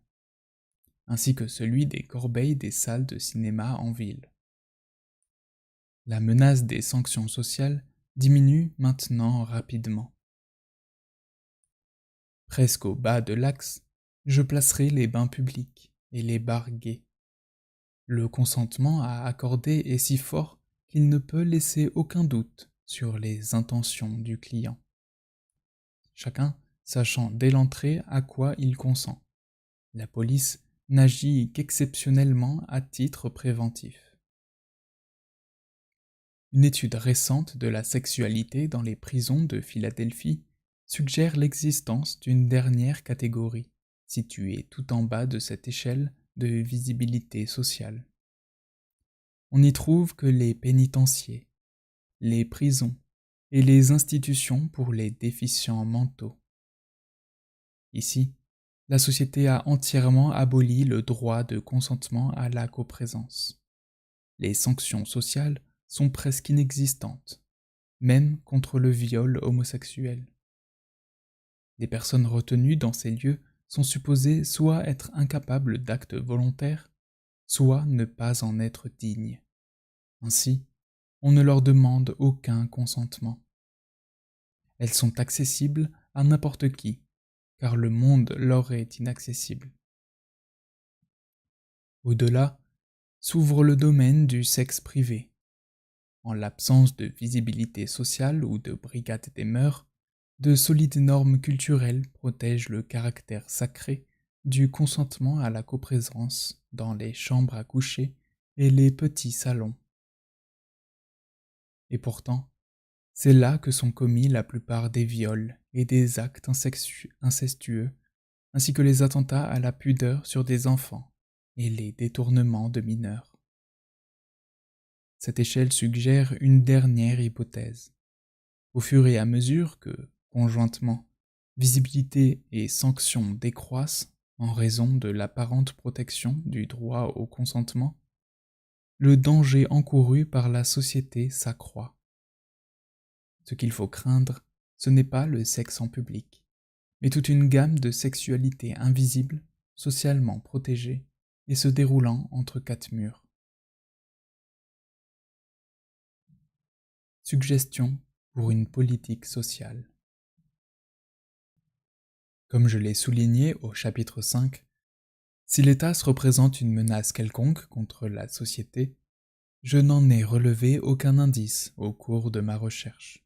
ainsi que celui des corbeilles des salles de cinéma en ville. La menace des sanctions sociales diminue maintenant rapidement. Presque au bas de l'axe, je placerai les bains publics et les bars gays. Le consentement à accorder est si fort qu'il ne peut laisser aucun doute sur les intentions du client. Chacun sachant dès l'entrée à quoi il consent. La police n'agit qu'exceptionnellement à titre préventif. Une étude récente de la sexualité dans les prisons de Philadelphie suggère l'existence d'une dernière catégorie, située tout en bas de cette échelle de visibilité sociale. On n'y trouve que les pénitenciers, les prisons et les institutions pour les déficients mentaux. Ici, la société a entièrement aboli le droit de consentement à la coprésence. Les sanctions sociales sont presque inexistantes, même contre le viol homosexuel. Les personnes retenues dans ces lieux sont supposées soit être incapables d'actes volontaires, soit ne pas en être dignes. Ainsi, on ne leur demande aucun consentement. Elles sont accessibles à n'importe qui, car le monde leur est inaccessible. Au-delà, s'ouvre le domaine du sexe privé. En l'absence de visibilité sociale ou de brigade des mœurs, de solides normes culturelles protègent le caractère sacré du consentement à la coprésence dans les chambres à coucher et les petits salons. Et pourtant, c'est là que sont commis la plupart des viols et des actes incestueux, ainsi que les attentats à la pudeur sur des enfants et les détournements de mineurs. Cette échelle suggère une dernière hypothèse. Au fur et à mesure que, conjointement, visibilité et sanctions décroissent en raison de l'apparente protection du droit au consentement, le danger encouru par la société s'accroît. Ce qu'il faut craindre, ce n'est pas le sexe en public, mais toute une gamme de sexualités invisibles, socialement protégées et se déroulant entre quatre murs. Suggestions pour une politique sociale. Comme je l'ai souligné au chapitre 5, si les tasses représentent une menace quelconque contre la société, je n'en ai relevé aucun indice au cours de ma recherche.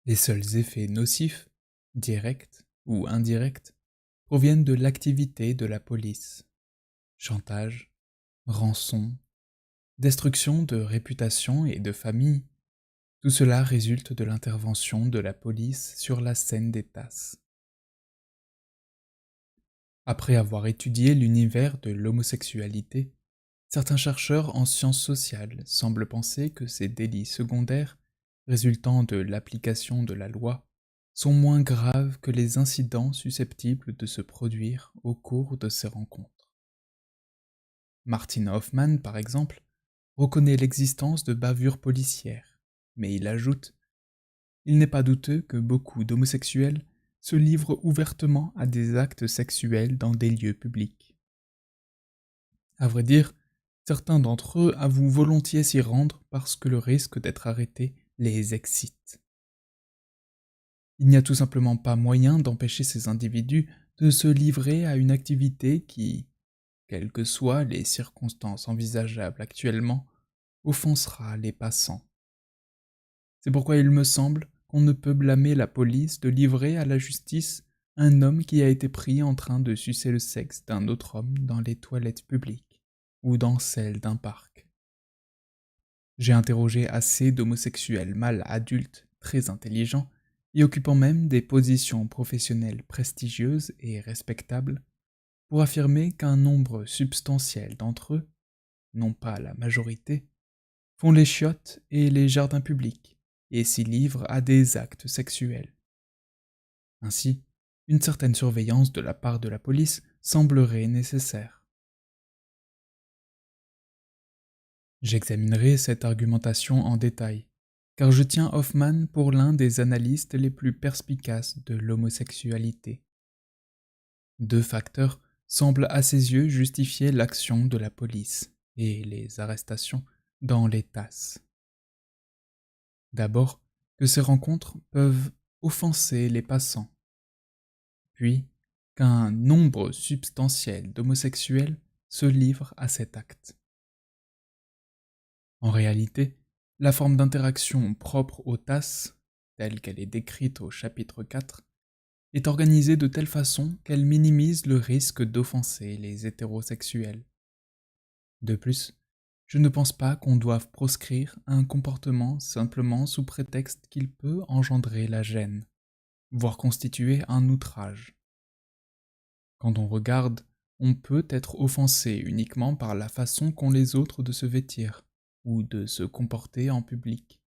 Les seuls effets nocifs, directs ou indirects, proviennent de l'activité de la police. Chantage, rançon, destruction de réputation et de famille, tout cela résulte de l'intervention de la police sur la scène des tasses. Après avoir étudié l'univers de l'homosexualité, certains chercheurs en sciences sociales semblent penser que ces délits secondaires, résultant de l'application de la loi, sont moins graves que les incidents susceptibles de se produire au cours de ces rencontres. Martin Hoffman, par exemple, reconnaît l'existence de bavures policières, mais il ajoute « Il n'est pas douteux que beaucoup d'homosexuels se livrent ouvertement à des actes sexuels dans des lieux publics. À vrai dire, certains d'entre eux avouent volontiers s'y rendre parce que le risque d'être arrêtés les excite. Il n'y a tout simplement pas moyen d'empêcher ces individus de se livrer à une activité qui, quelles que soient les circonstances envisageables actuellement, offensera les passants. C'est pourquoi il me semble qu'on ne peut blâmer la police de livrer à la justice un homme qui a été pris en train de sucer le sexe d'un autre homme dans les toilettes publiques ou dans celles d'un parc. J'ai interrogé assez d'homosexuels mâles adultes très intelligents y occupant même des positions professionnelles prestigieuses et respectables pour affirmer qu'un nombre substantiel d'entre eux, non pas la majorité, font les chiottes et les jardins publics et s'y livrent à des actes sexuels. Ainsi, une certaine surveillance de la part de la police semblerait nécessaire. J'examinerai cette argumentation en détail, car je tiens Hoffman pour l'un des analystes les plus perspicaces de l'homosexualité. Deux facteurs semblent à ses yeux justifier l'action de la police et les arrestations dans les TASS. D'abord, que ces rencontres peuvent offenser les passants, puis qu'un nombre substantiel d'homosexuels se livrent à cet acte. En réalité, la forme d'interaction propre aux TASS, telle qu'elle est décrite au chapitre 4, est organisée de telle façon qu'elle minimise le risque d'offenser les hétérosexuels. De plus, je ne pense pas qu'on doive proscrire un comportement simplement sous prétexte qu'il peut engendrer la gêne, voire constituer un outrage. Quand on regarde, on peut être offensé uniquement par la façon qu'ont les autres de se vêtir ou de se comporter en public.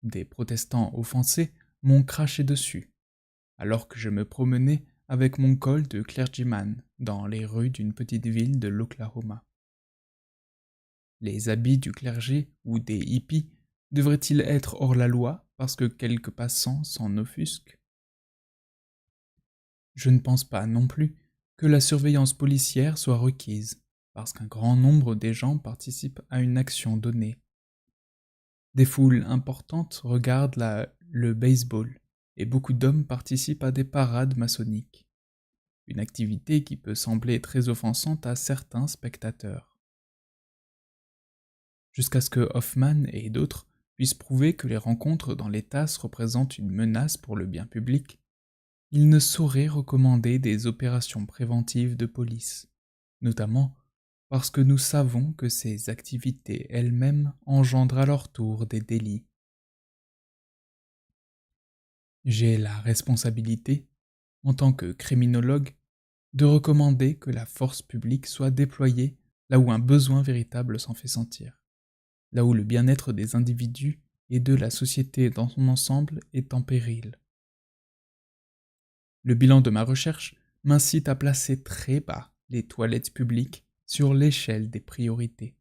Des protestants offensés m'ont craché dessus, alors que je me promenais avec mon col de clergyman dans les rues d'une petite ville de l'Oklahoma. Les habits du clergé ou des hippies devraient-ils être hors la loi parce que quelques passants s'en offusquent? Je ne pense pas non plus que la surveillance policière soit requise parce qu'un grand nombre des gens participent à une action donnée. Des foules importantes regardent le baseball et beaucoup d'hommes participent à des parades maçonniques, une activité qui peut sembler très offensante à certains spectateurs. Jusqu'à ce que Hoffman et d'autres puissent prouver que les rencontres dans les TASS représentent une menace pour le bien public, ils ne sauraient recommander des opérations préventives de police, notamment parce que nous savons que ces activités elles-mêmes engendrent à leur tour des délits. J'ai la responsabilité, en tant que criminologue, de recommander que la force publique soit déployée là où un besoin véritable s'en fait sentir, là où le bien-être des individus et de la société dans son ensemble est en péril. Le bilan de ma recherche m'incite à placer très bas les toilettes publiques sur l'échelle des priorités.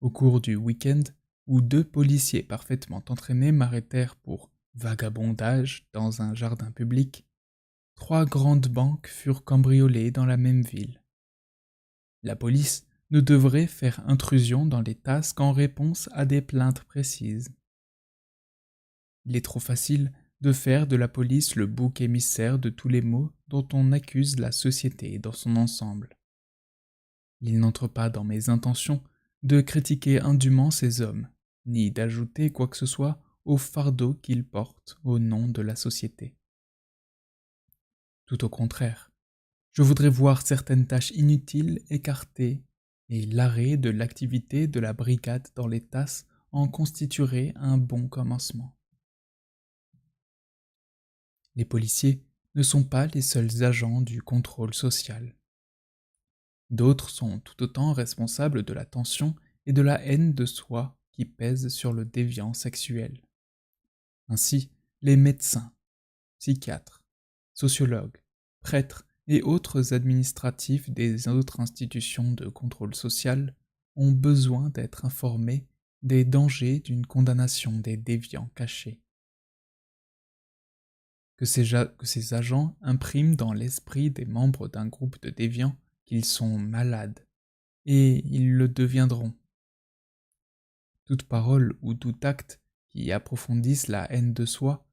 Au cours du week-end, où deux policiers parfaitement entraînés m'arrêtèrent pour vagabondage dans un jardin public, 3 grandes banques furent cambriolées dans la même ville. La police ne devrait faire intrusion dans les TASS qu'en réponse à des plaintes précises. Il est trop facile de faire de la police le bouc émissaire de tous les maux dont on accuse la société dans son ensemble. Il n'entre pas dans mes intentions de critiquer indûment ces hommes, ni d'ajouter quoi que ce soit au fardeau qu'ils portent au nom de la société. Tout au contraire, je voudrais voir certaines tâches inutiles écartées et l'arrêt de l'activité de la brigade dans les TASS en constituerait un bon commencement. Les policiers ne sont pas les seuls agents du contrôle social. D'autres sont tout autant responsables de la tension et de la haine de soi qui pèsent sur le déviant sexuel. Ainsi, les médecins, psychiatres, sociologues, prêtres et autres administratifs des autres institutions de contrôle social ont besoin d'être informés des dangers d'une condamnation des déviants cachés. que ces agents impriment dans l'esprit des membres d'un groupe de déviants qu'ils sont malades, et ils le deviendront. Toute parole ou tout acte qui approfondissent la haine de soi,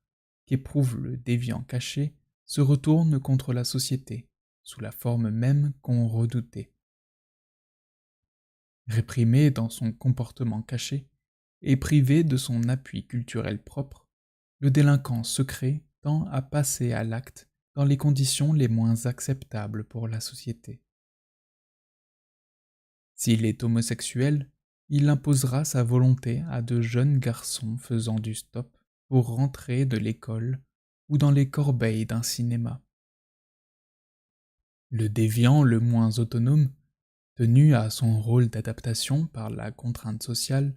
qu'éprouve le déviant caché, se retourne contre la société, sous la forme même qu'on redoutait. Réprimé dans son comportement caché, et privé de son appui culturel propre, le délinquant secret tend à passer à l'acte dans les conditions les moins acceptables pour la société. S'il est homosexuel, il imposera sa volonté à de jeunes garçons faisant du stop pour rentrer de l'école ou dans les corbeilles d'un cinéma. Le déviant le moins autonome, tenu à son rôle d'adaptation par la contrainte sociale,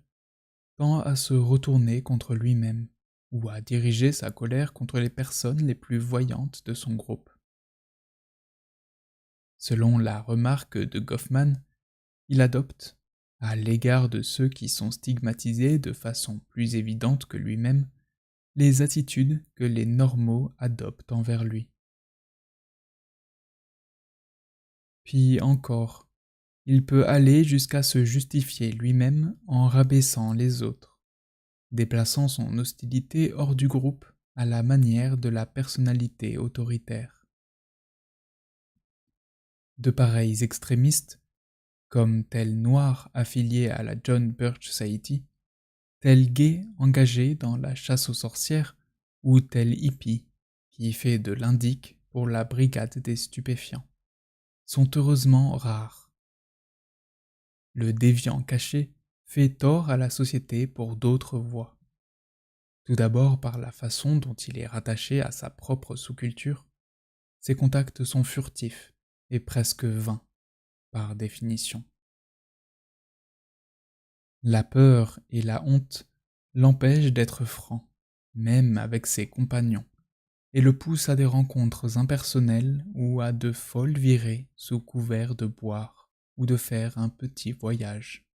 tend à se retourner contre lui-même ou à diriger sa colère contre les personnes les plus voyantes de son groupe. Selon la remarque de Goffman, il adopte, à l'égard de ceux qui sont stigmatisés de façon plus évidente que lui-même, les attitudes que les normaux adoptent envers lui. Puis encore, il peut aller jusqu'à se justifier lui-même en rabaissant les autres, déplaçant son hostilité hors du groupe à la manière de la personnalité autoritaire. De pareils extrémistes, comme tel noir affilié à la John Birch Society, tel gay engagé dans la chasse aux sorcières, ou tel hippie qui fait de l'indique pour la brigade des stupéfiants, sont heureusement rares. Le déviant caché fait tort à la société pour d'autres voies. Tout d'abord par la façon dont il est rattaché à sa propre sous-culture. Ses contacts sont furtifs et presque vains, par définition. La peur et la honte l'empêchent d'être franc, même avec ses compagnons, et le poussent à des rencontres impersonnelles ou à de folles virées sous couvert de boire ou de faire un petit voyage.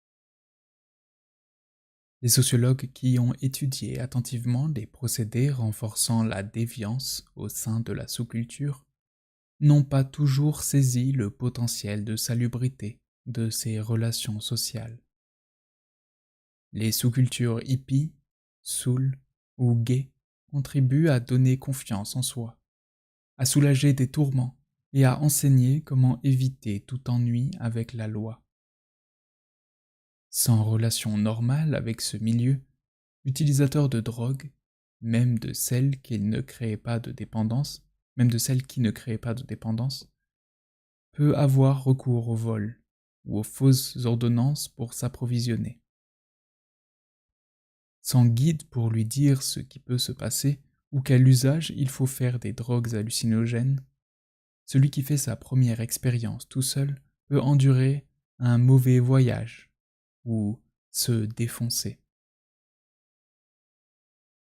Les sociologues qui ont étudié attentivement les procédés renforçant la déviance au sein de la sous-culture n'ont pas toujours saisi le potentiel de salubrité de ces relations sociales. Les sous-cultures hippies, soul ou gays contribuent à donner confiance en soi, à soulager des tourments et à enseigner comment éviter tout ennui avec la loi. Sans relation normale avec ce milieu, l'utilisateur de drogue, même de celles qui ne créent pas de dépendance, peut avoir recours au vol ou aux fausses ordonnances pour s'approvisionner. Sans guide pour lui dire ce qui peut se passer ou quel usage il faut faire des drogues hallucinogènes, celui qui fait sa première expérience tout seul peut endurer un mauvais voyage ou se défoncer.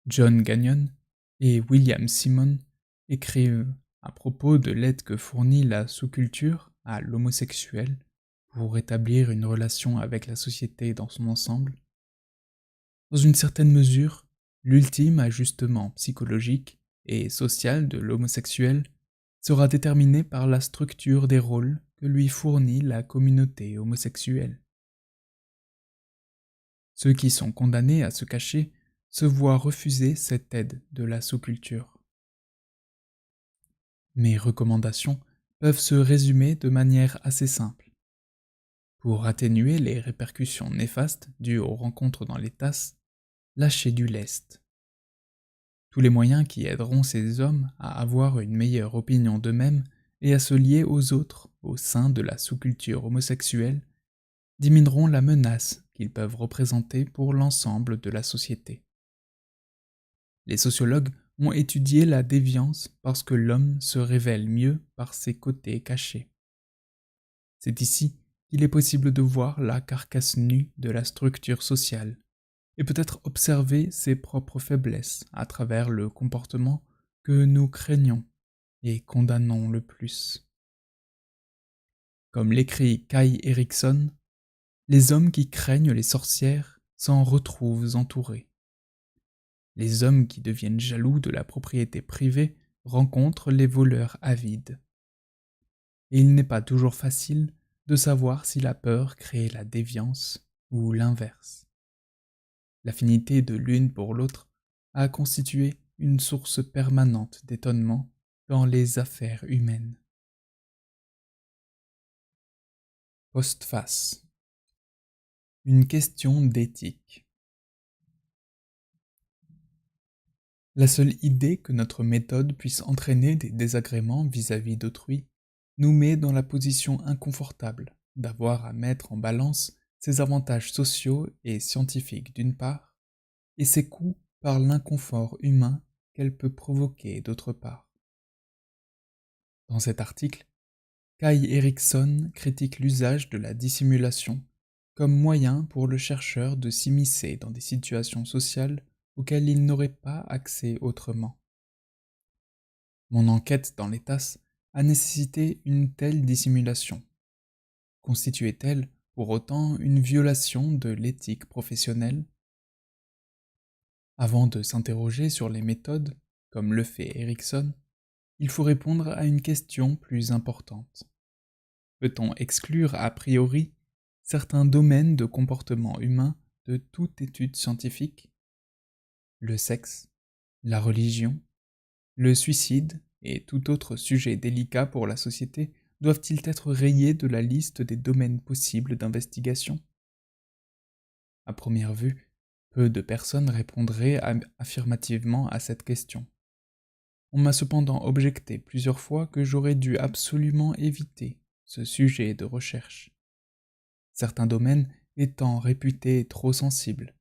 John Gagnon et William Simon écrivent à propos de l'aide que fournit la sous-culture à l'homosexuel pour établir une relation avec la société dans son ensemble. Dans une certaine mesure, l'ultime ajustement psychologique et social de l'homosexuel sera déterminé par la structure des rôles que lui fournit la communauté homosexuelle. Ceux qui sont condamnés à se cacher se voient refuser cette aide de la sous-culture. Mes recommandations peuvent se résumer de manière assez simple. Pour atténuer les répercussions néfastes dues aux rencontres dans les tasses, lâchez du lest. Tous les moyens qui aideront ces hommes à avoir une meilleure opinion d'eux-mêmes et à se lier aux autres au sein de la sous-culture homosexuelle diminueront la menace qu'ils peuvent représenter pour l'ensemble de la société. Les sociologues ont étudié la déviance parce que l'homme se révèle mieux par ses côtés cachés. C'est ici qu'il est possible de voir la carcasse nue de la structure sociale et peut-être observer ses propres faiblesses à travers le comportement que nous craignons et condamnons le plus. Comme l'écrit Kai Erikson, les hommes qui craignent les sorcières s'en retrouvent entourés. Les hommes qui deviennent jaloux de la propriété privée rencontre les voleurs avides. Et il n'est pas toujours facile de savoir si la peur crée la déviance ou l'inverse. L'affinité de l'une pour l'autre a constitué une source permanente d'étonnement dans les affaires humaines. Postface. Une question d'éthique. La seule idée que notre méthode puisse entraîner des désagréments vis-à-vis d'autrui nous met dans la position inconfortable d'avoir à mettre en balance ses avantages sociaux et scientifiques d'une part, et ses coûts par l'inconfort humain qu'elle peut provoquer d'autre part. Dans cet article, Kai Erikson critique l'usage de la dissimulation comme moyen pour le chercheur de s'immiscer dans des situations sociales auxquelles il n'aurait pas accès autrement. Mon enquête dans les tasses a nécessité une telle dissimulation. Constituait-elle pour autant une violation de l'éthique professionnelle? Avant de s'interroger sur les méthodes, comme le fait Erikson, il faut répondre à une question plus importante. Peut-on exclure a priori certains domaines de comportement humain de toute étude scientifique? Le sexe, la religion, le suicide et tout autre sujet délicat pour la société doivent-ils être rayés de la liste des domaines possibles d'investigation? À première vue, peu de personnes répondraient affirmativement à cette question. On m'a cependant objecté plusieurs fois que j'aurais dû absolument éviter ce sujet de recherche. Certains domaines étant réputés trop sensibles,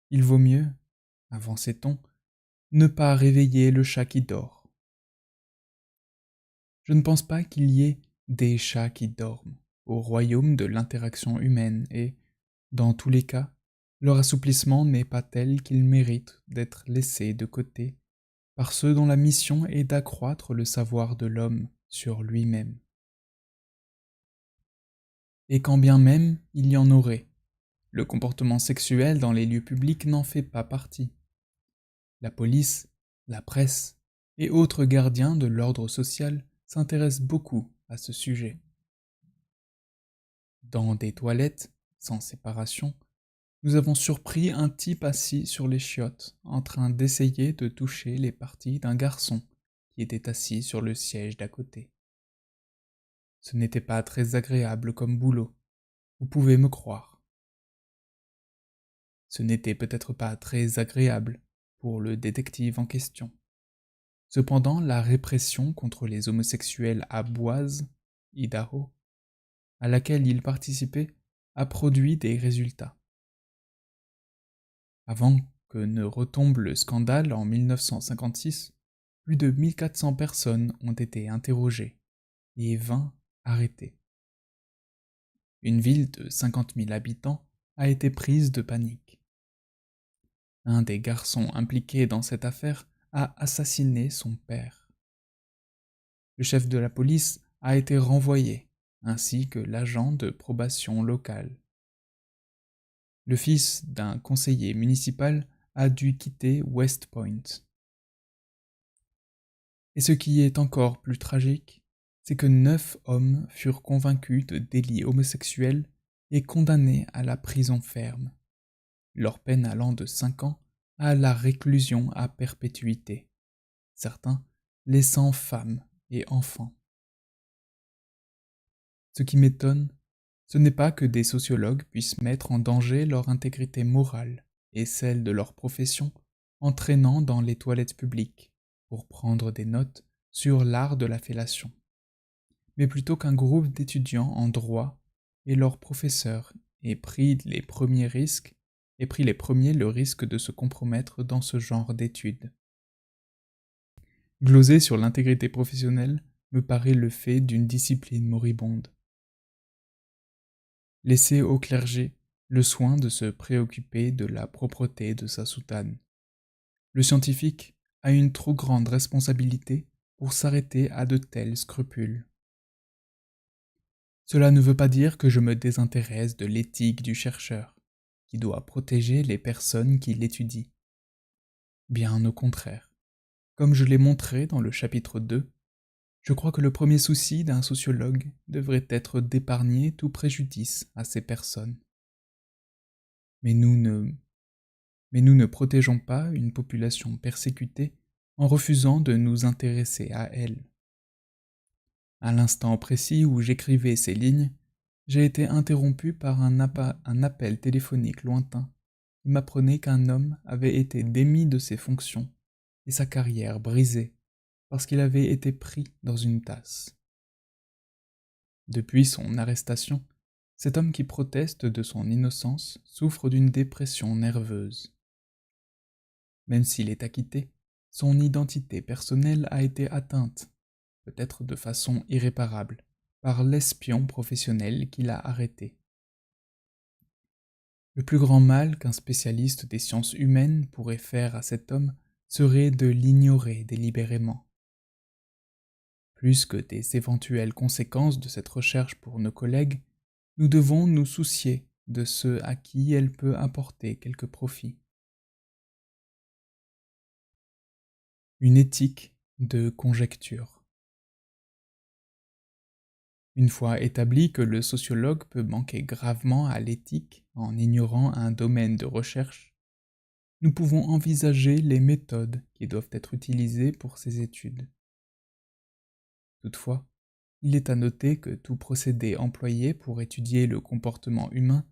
il vaut mieux, avançait-on, ne pas réveiller le chat qui dort. Je ne pense pas qu'il y ait des chats qui dorment au royaume de l'interaction humaine et, dans tous les cas, leur assouplissement n'est pas tel qu'il mérite d'être laissé de côté par ceux dont la mission est d'accroître le savoir de l'homme sur lui-même. Et quand bien même il y en aurait, le comportement sexuel dans les lieux publics n'en fait pas partie. La police, la presse et autres gardiens de l'ordre social s'intéressent beaucoup à ce sujet. Dans des toilettes, sans séparation, nous avons surpris un type assis sur les chiottes, en train d'essayer de toucher les parties d'un garçon qui était assis sur le siège d'à côté. Ce n'était pas très agréable comme boulot, vous pouvez me croire. Ce n'était peut-être pas très agréable pour le détective en question. Cependant, la répression contre les homosexuels à Boise, Idaho, à laquelle il participait, a produit des résultats. Avant que ne retombe le scandale en 1956, plus de 1400 personnes ont été interrogées et 20 arrêtées. Une ville de 50 000 habitants a été prise de panique. Un des garçons impliqués dans cette affaire a assassiné son père. Le chef de la police a été renvoyé, ainsi que l'agent de probation local. Le fils d'un conseiller municipal a dû quitter West Point. Et ce qui est encore plus tragique, c'est que 9 hommes furent convaincus de délits homosexuels et condamnés à la prison ferme, leur peine allant de 5 ans à la réclusion à perpétuité, certains laissant femmes et enfants. Ce qui m'étonne, ce n'est pas que des sociologues puissent mettre en danger leur intégrité morale et celle de leur profession en traînant dans les toilettes publiques pour prendre des notes sur l'art de la fellation, mais plutôt qu'un groupe d'étudiants en droit et leurs professeurs aient pris les premiers le risque de se compromettre dans ce genre d'études. Gloser sur l'intégrité professionnelle me paraît le fait d'une discipline moribonde. Laisser au clergé le soin de se préoccuper de la propreté de sa soutane. Le scientifique a une trop grande responsabilité pour s'arrêter à de tels scrupules. Cela ne veut pas dire que je me désintéresse de l'éthique du chercheur, qui doit protéger les personnes qui l'étudient. Bien au contraire. Comme je l'ai montré dans le chapitre 2, je crois que le premier souci d'un sociologue devrait être d'épargner tout préjudice à ces personnes. Mais nous ne, mais nous ne protégeons pas une population persécutée en refusant de nous intéresser à elle. À l'instant précis où j'écrivais ces lignes, j'ai été interrompu par un appel téléphonique lointain qui m'apprenait qu'un homme avait été démis de ses fonctions et sa carrière brisée parce qu'il avait été pris dans une tasse. Depuis son arrestation, cet homme qui proteste de son innocence souffre d'une dépression nerveuse. Même s'il est acquitté, son identité personnelle a été atteinte, peut-être de façon irréparable, par l'espion professionnel qui l'a arrêté. Le plus grand mal qu'un spécialiste des sciences humaines pourrait faire à cet homme serait de l'ignorer délibérément. Plus que des éventuelles conséquences de cette recherche pour nos collègues, nous devons nous soucier de ceux à qui elle peut apporter quelque profit. Une éthique de conjecture. Une fois établi que le sociologue peut manquer gravement à l'éthique en ignorant un domaine de recherche, nous pouvons envisager les méthodes qui doivent être utilisées pour ces études. Toutefois, il est à noter que tout procédé employé pour étudier le comportement humain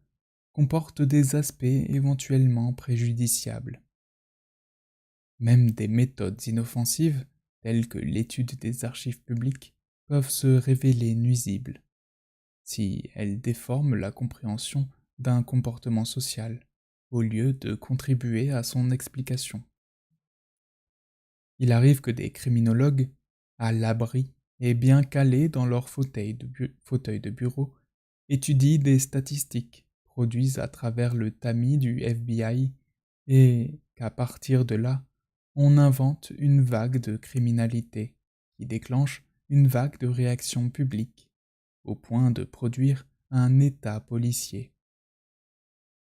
comporte des aspects éventuellement préjudiciables. Même des méthodes inoffensives, telles que l'étude des archives publiques, peuvent se révéler nuisibles, si elles déforment la compréhension d'un comportement social, au lieu de contribuer à son explication. Il arrive que des criminologues, à l'abri et bien calés dans leur fauteuil de bureau, étudient des statistiques produites à travers le tamis du FBI et qu'à partir de là, on invente une vague de criminalité qui déclenche une vague de réactions publiques, au point de produire un état policier.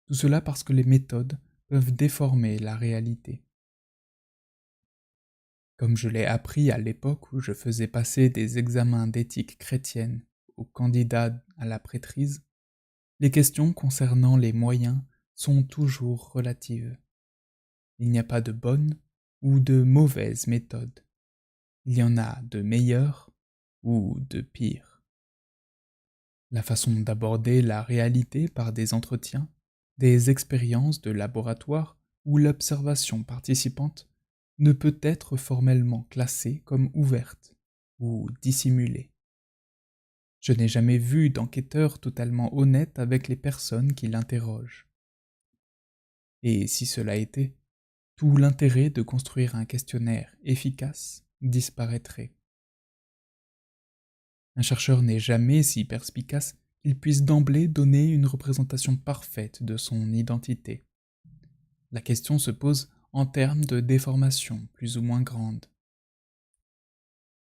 Tout cela parce que les méthodes peuvent déformer la réalité. Comme je l'ai appris à l'époque où je faisais passer des examens d'éthique chrétienne aux candidats à la prêtrise, les questions concernant les moyens sont toujours relatives. Il n'y a pas de bonne ou de mauvaise méthode. Il y en a de meilleures ou de pires. La façon d'aborder la réalité par des entretiens, des expériences de laboratoire ou l'observation participante ne peut être formellement classée comme ouverte ou dissimulée. Je n'ai jamais vu d'enquêteur totalement honnête avec les personnes qui l'interrogent. Et si cela était, tout l'intérêt de construire un questionnaire efficace disparaîtrait. Un chercheur n'est jamais si perspicace qu'il puisse d'emblée donner une représentation parfaite de son identité. La question se pose en termes de déformation plus ou moins grande.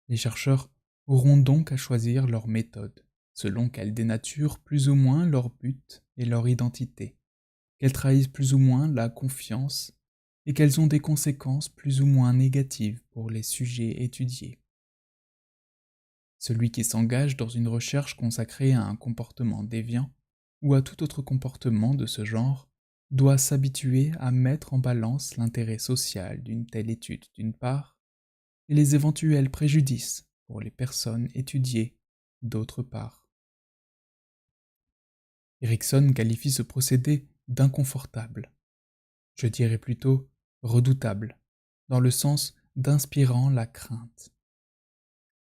Les chercheurs auront donc à choisir leur méthode, selon qu'elle dénature plus ou moins leur but et leur identité, qu'elles trahissent plus ou moins la confiance et qu'elles ont des conséquences plus ou moins négatives pour les sujets étudiés. Celui qui s'engage dans une recherche consacrée à un comportement déviant ou à tout autre comportement de ce genre doit s'habituer à mettre en balance l'intérêt social d'une telle étude d'une part et les éventuels préjudices pour les personnes étudiées d'autre part. Erikson qualifie ce procédé d'inconfortable, je dirais plutôt redoutable, dans le sens d'inspirant la crainte.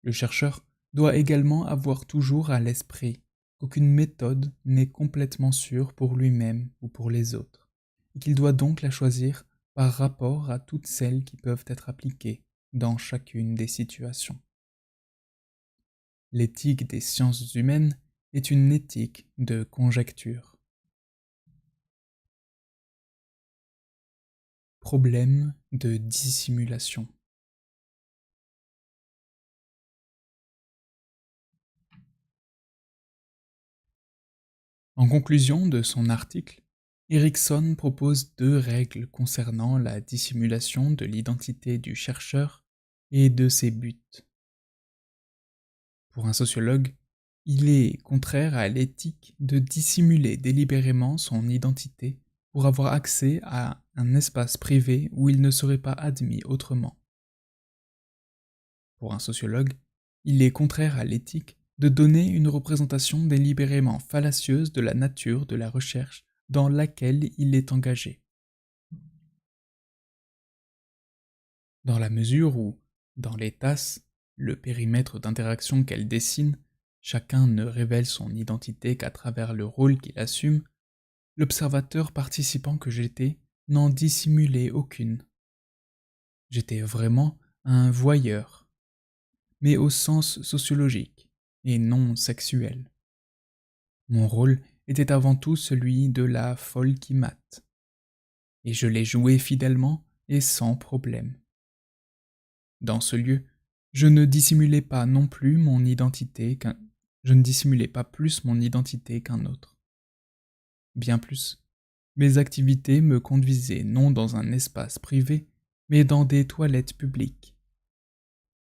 Le chercheur doit également avoir toujours à l'esprit qu'aucune méthode n'est complètement sûre pour lui-même ou pour les autres, et qu'il doit donc la choisir par rapport à toutes celles qui peuvent être appliquées dans chacune des situations. L'éthique des sciences humaines est une éthique de conjecture. Problème de dissimulation. En conclusion de son article, Erikson propose deux règles concernant la dissimulation de l'identité du chercheur et de ses buts. Pour un sociologue, il est contraire à l'éthique de dissimuler délibérément son identité pour avoir accès à un espace privé où il ne serait pas admis autrement. Pour un sociologue, il est contraire à l'éthique de donner une représentation délibérément fallacieuse de la nature de la recherche dans laquelle il est engagé. Dans la mesure où, dans les tasses, le périmètre d'interaction qu'elles dessinent, chacun ne révèle son identité qu'à travers le rôle qu'il assume, l'observateur participant que j'étais n'en dissimulait aucune. J'étais vraiment un voyeur, mais au sens sociologique et non sexuel. Mon rôle était avant tout celui de la folle qui mate, et je l'ai joué fidèlement et sans problème. Dans ce lieu, je ne dissimulais pas non plus mon identité qu'un je ne dissimulais pas plus mon identité qu'un autre. Bien plus, mes activités me conduisaient non dans un espace privé, mais dans des toilettes publiques.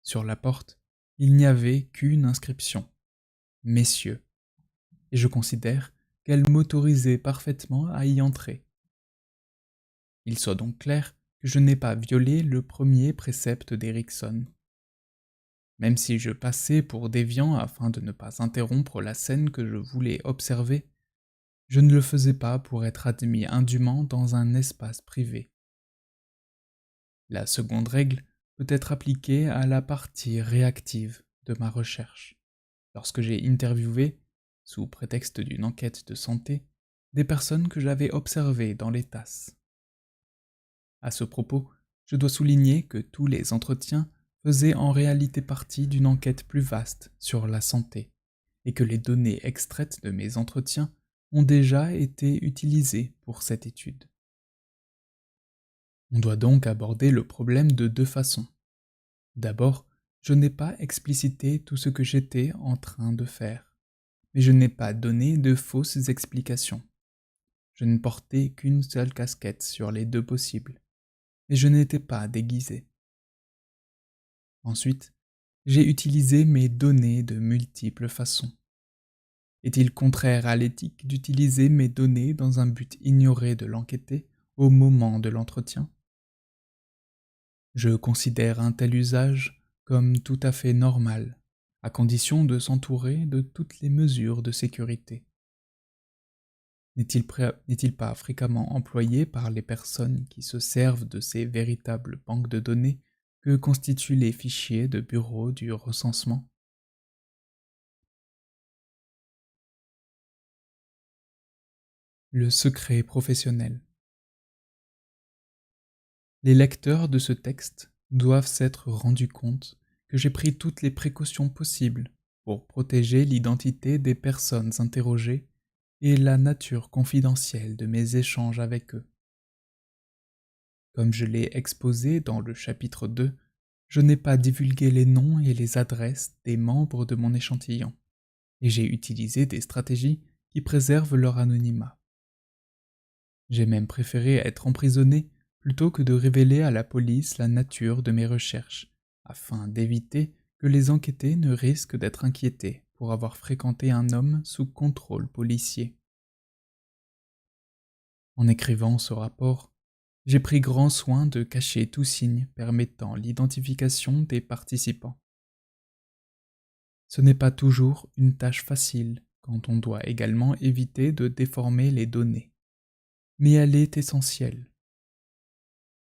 Sur la porte, il n'y avait qu'une inscription: Messieurs, et je considère qu'elle m'autorisait parfaitement à y entrer. Il soit donc clair que je n'ai pas violé le premier précepte d'Erikson. Même si je passais pour déviant afin de ne pas interrompre la scène que je voulais observer, je ne le faisais pas pour être admis indûment dans un espace privé. La seconde règle peut être appliquée à la partie réactive de ma recherche, lorsque j'ai interviewé, sous prétexte d'une enquête de santé, des personnes que j'avais observées dans les tasses. À ce propos, je dois souligner que tous les entretiens faisaient en réalité partie d'une enquête plus vaste sur la santé, et que les données extraites de mes entretiens ont déjà été utilisées pour cette étude. On doit donc aborder le problème de deux façons. D'abord, je n'ai pas explicité tout ce que j'étais en train de faire, mais je n'ai pas donné de fausses explications. Je ne portais qu'une seule casquette sur les deux possibles, et je n'étais pas déguisé. Ensuite, j'ai utilisé mes données de multiples façons. Est-il contraire à l'éthique d'utiliser mes données dans un but ignoré de l'enquêté au moment de l'entretien? Je considère un tel usage comme tout à fait normal, à condition de s'entourer de toutes les mesures de sécurité. N'est-il pas fréquemment employé par les personnes qui se servent de ces véritables banques de données que constituent les fichiers de bureau du recensement? Le secret professionnel. Les lecteurs de ce texte doivent s'être rendus compte que j'ai pris toutes les précautions possibles pour protéger l'identité des personnes interrogées et la nature confidentielle de mes échanges avec eux. Comme je l'ai exposé dans le chapitre 2, je n'ai pas divulgué les noms et les adresses des membres de mon échantillon, et j'ai utilisé des stratégies qui préservent leur anonymat. J'ai même préféré être emprisonné plutôt que de révéler à la police la nature de mes recherches, afin d'éviter que les enquêtés ne risquent d'être inquiétés pour avoir fréquenté un homme sous contrôle policier. En écrivant ce rapport, j'ai pris grand soin de cacher tout signe permettant l'identification des participants. Ce n'est pas toujours une tâche facile quand on doit également éviter de déformer les données, mais elle est essentielle.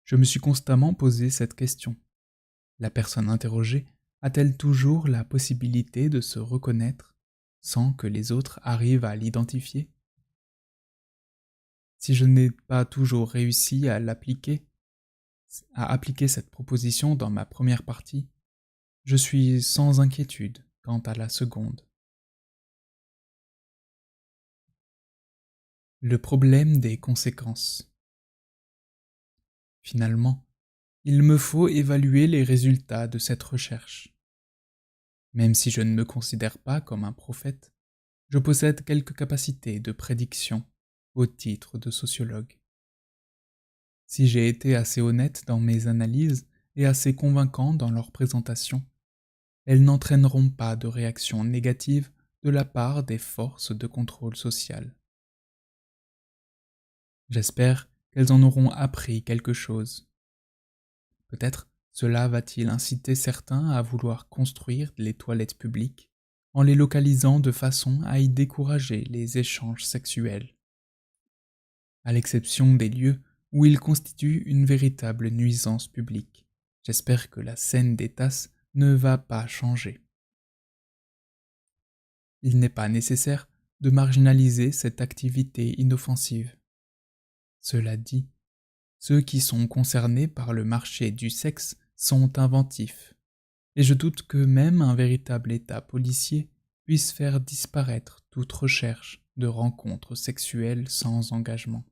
Je me suis constamment posé cette question. La personne interrogée a-t-elle toujours la possibilité de se reconnaître sans que les autres arrivent à l'identifier? Si je n'ai pas toujours réussi à appliquer cette proposition dans ma première partie, je suis sans inquiétude quant à la seconde. Le problème des conséquences. Finalement, il me faut évaluer les résultats de cette recherche. Même si je ne me considère pas comme un prophète, je possède quelques capacités de prédiction au titre de sociologue. Si j'ai été assez honnête dans mes analyses, et assez convaincants dans leur présentation, elles n'entraîneront pas de réaction négative de la part des forces de contrôle social. J'espère qu'elles en auront appris quelque chose. Peut-être cela va-t-il inciter certains à vouloir construire les toilettes publiques en les localisant de façon à y décourager les échanges sexuels, à l'exception des lieux où ils constituent une véritable nuisance publique. J'espère que la scène des tasses ne va pas changer. Il n'est pas nécessaire de marginaliser cette activité inoffensive. Cela dit, ceux qui sont concernés par le marché du sexe sont inventifs, et je doute que même un véritable état policier puisse faire disparaître toute recherche de rencontres sexuelles sans engagement.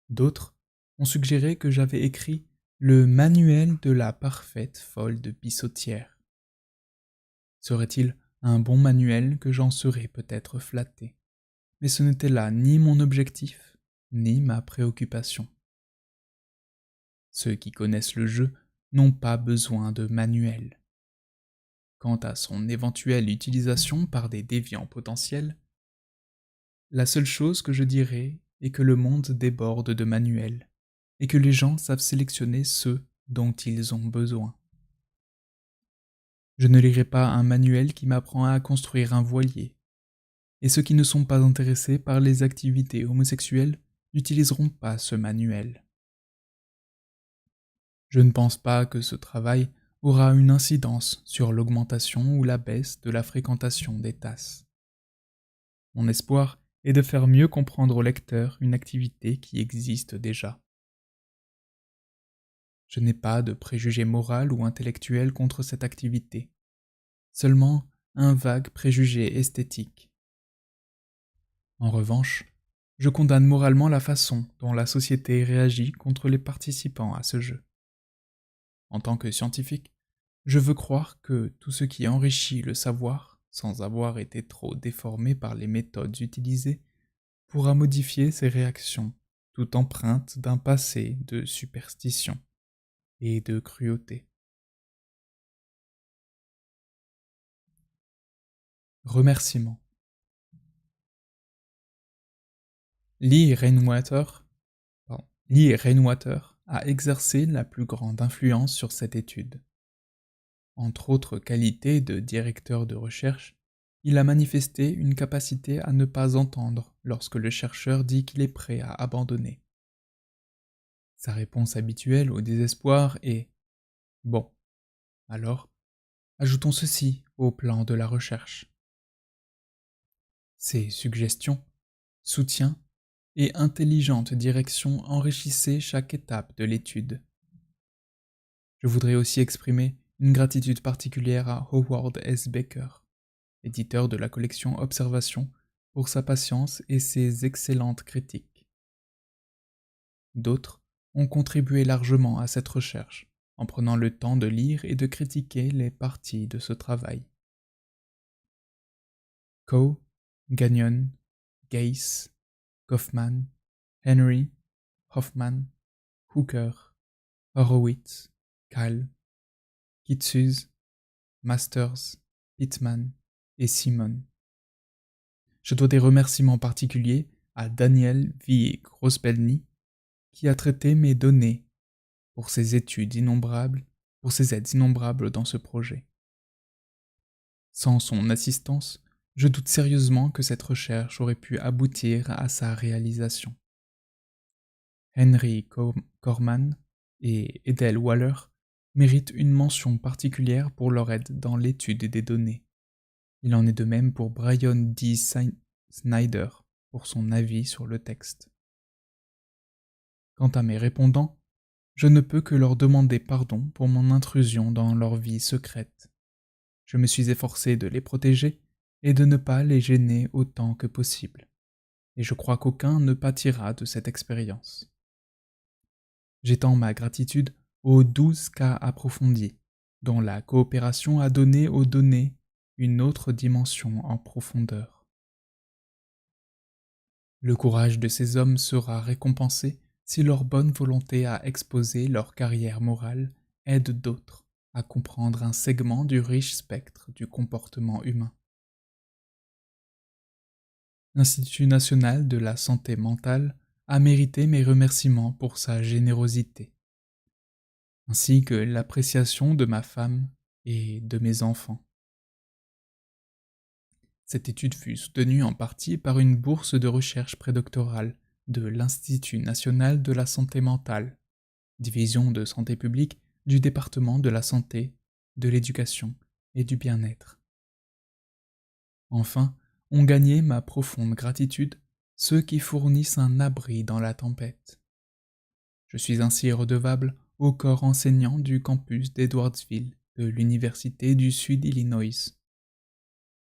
D'autres ont suggéré que j'avais écrit le manuel de la parfaite folle de pissotière. Serait-il un bon manuel que j'en serais peut-être flatté? Mais ce n'était là ni mon objectif, ni ma préoccupation. Ceux qui connaissent le jeu n'ont pas besoin de manuel. Quant à son éventuelle utilisation par des déviants potentiels, la seule chose que je dirais est que le monde déborde de manuels, et que les gens savent sélectionner ceux dont ils ont besoin. Je ne lirai pas un manuel qui m'apprend à construire un voilier, et ceux qui ne sont pas intéressés par les activités homosexuelles n'utiliseront pas ce manuel. Je ne pense pas que ce travail aura une incidence sur l'augmentation ou la baisse de la fréquentation des tasses. Mon espoir est de faire mieux comprendre au lecteur une activité qui existe déjà. Je n'ai pas de préjugé moral ou intellectuel contre cette activité, seulement un vague préjugé esthétique. En revanche, je condamne moralement la façon dont la société réagit contre les participants à ce jeu. En tant que scientifique, je veux croire que tout ce qui enrichit le savoir, sans avoir été trop déformé par les méthodes utilisées, pourra modifier ses réactions, tout empreintes d'un passé de superstition et de cruauté. Remerciements. Lee Rainwater a exercé la plus grande influence sur cette étude. Entre autres qualités de directeur de recherche, il a manifesté une capacité à ne pas entendre lorsque le chercheur dit qu'il est prêt à abandonner. Sa réponse habituelle au désespoir est « Bon, alors, ajoutons ceci au plan de la recherche. » Ses suggestions, soutiens et intelligente direction enrichissaient chaque étape de l'étude. Je voudrais aussi exprimer une gratitude particulière à Howard S. Baker, éditeur de la collection Observations, pour sa patience et ses excellentes critiques. D'autres ont contribué largement à cette recherche, en prenant le temps de lire et de critiquer les parties de ce travail. Coe, Gagnon, Geiss, Goffman, Henry, Hoffman, Hooker, Horowitz, Kyle, Kitsus, Masters, Pittman et Simon. Je dois des remerciements particuliers à Daniel V. Grospelny qui a traité mes données pour ses aides innombrables dans ce projet. Sans son assistance, je doute sérieusement que cette recherche aurait pu aboutir à sa réalisation. Henry Corman et Edel Waller méritent une mention particulière pour leur aide dans l'étude des données. Il en est de même pour Brian D. Snyder pour son avis sur le texte. Quant à mes répondants, je ne peux que leur demander pardon pour mon intrusion dans leur vie secrète. Je me suis efforcé de les protéger et de ne pas les gêner autant que possible, et je crois qu'aucun ne pâtira de cette expérience. J'étends ma gratitude aux 12 cas approfondis, dont la coopération a donné aux données une autre dimension en profondeur. Le courage de ces hommes sera récompensé si leur bonne volonté à exposer leur carrière morale aide d'autres à comprendre un segment du riche spectre du comportement humain. L'Institut national de la santé mentale a mérité mes remerciements pour sa générosité, ainsi que l'appréciation de ma femme et de mes enfants. Cette étude fut soutenue en partie par une bourse de recherche prédoctorale de l'Institut national de la santé mentale, division de santé publique du département de la santé, de l'éducation et du bien-être. Enfin, ont gagné ma profonde gratitude ceux qui fournissent un abri dans la tempête. Je suis ainsi redevable au corps enseignant du campus d'Edwardsville de l'Université du Sud-Illinois.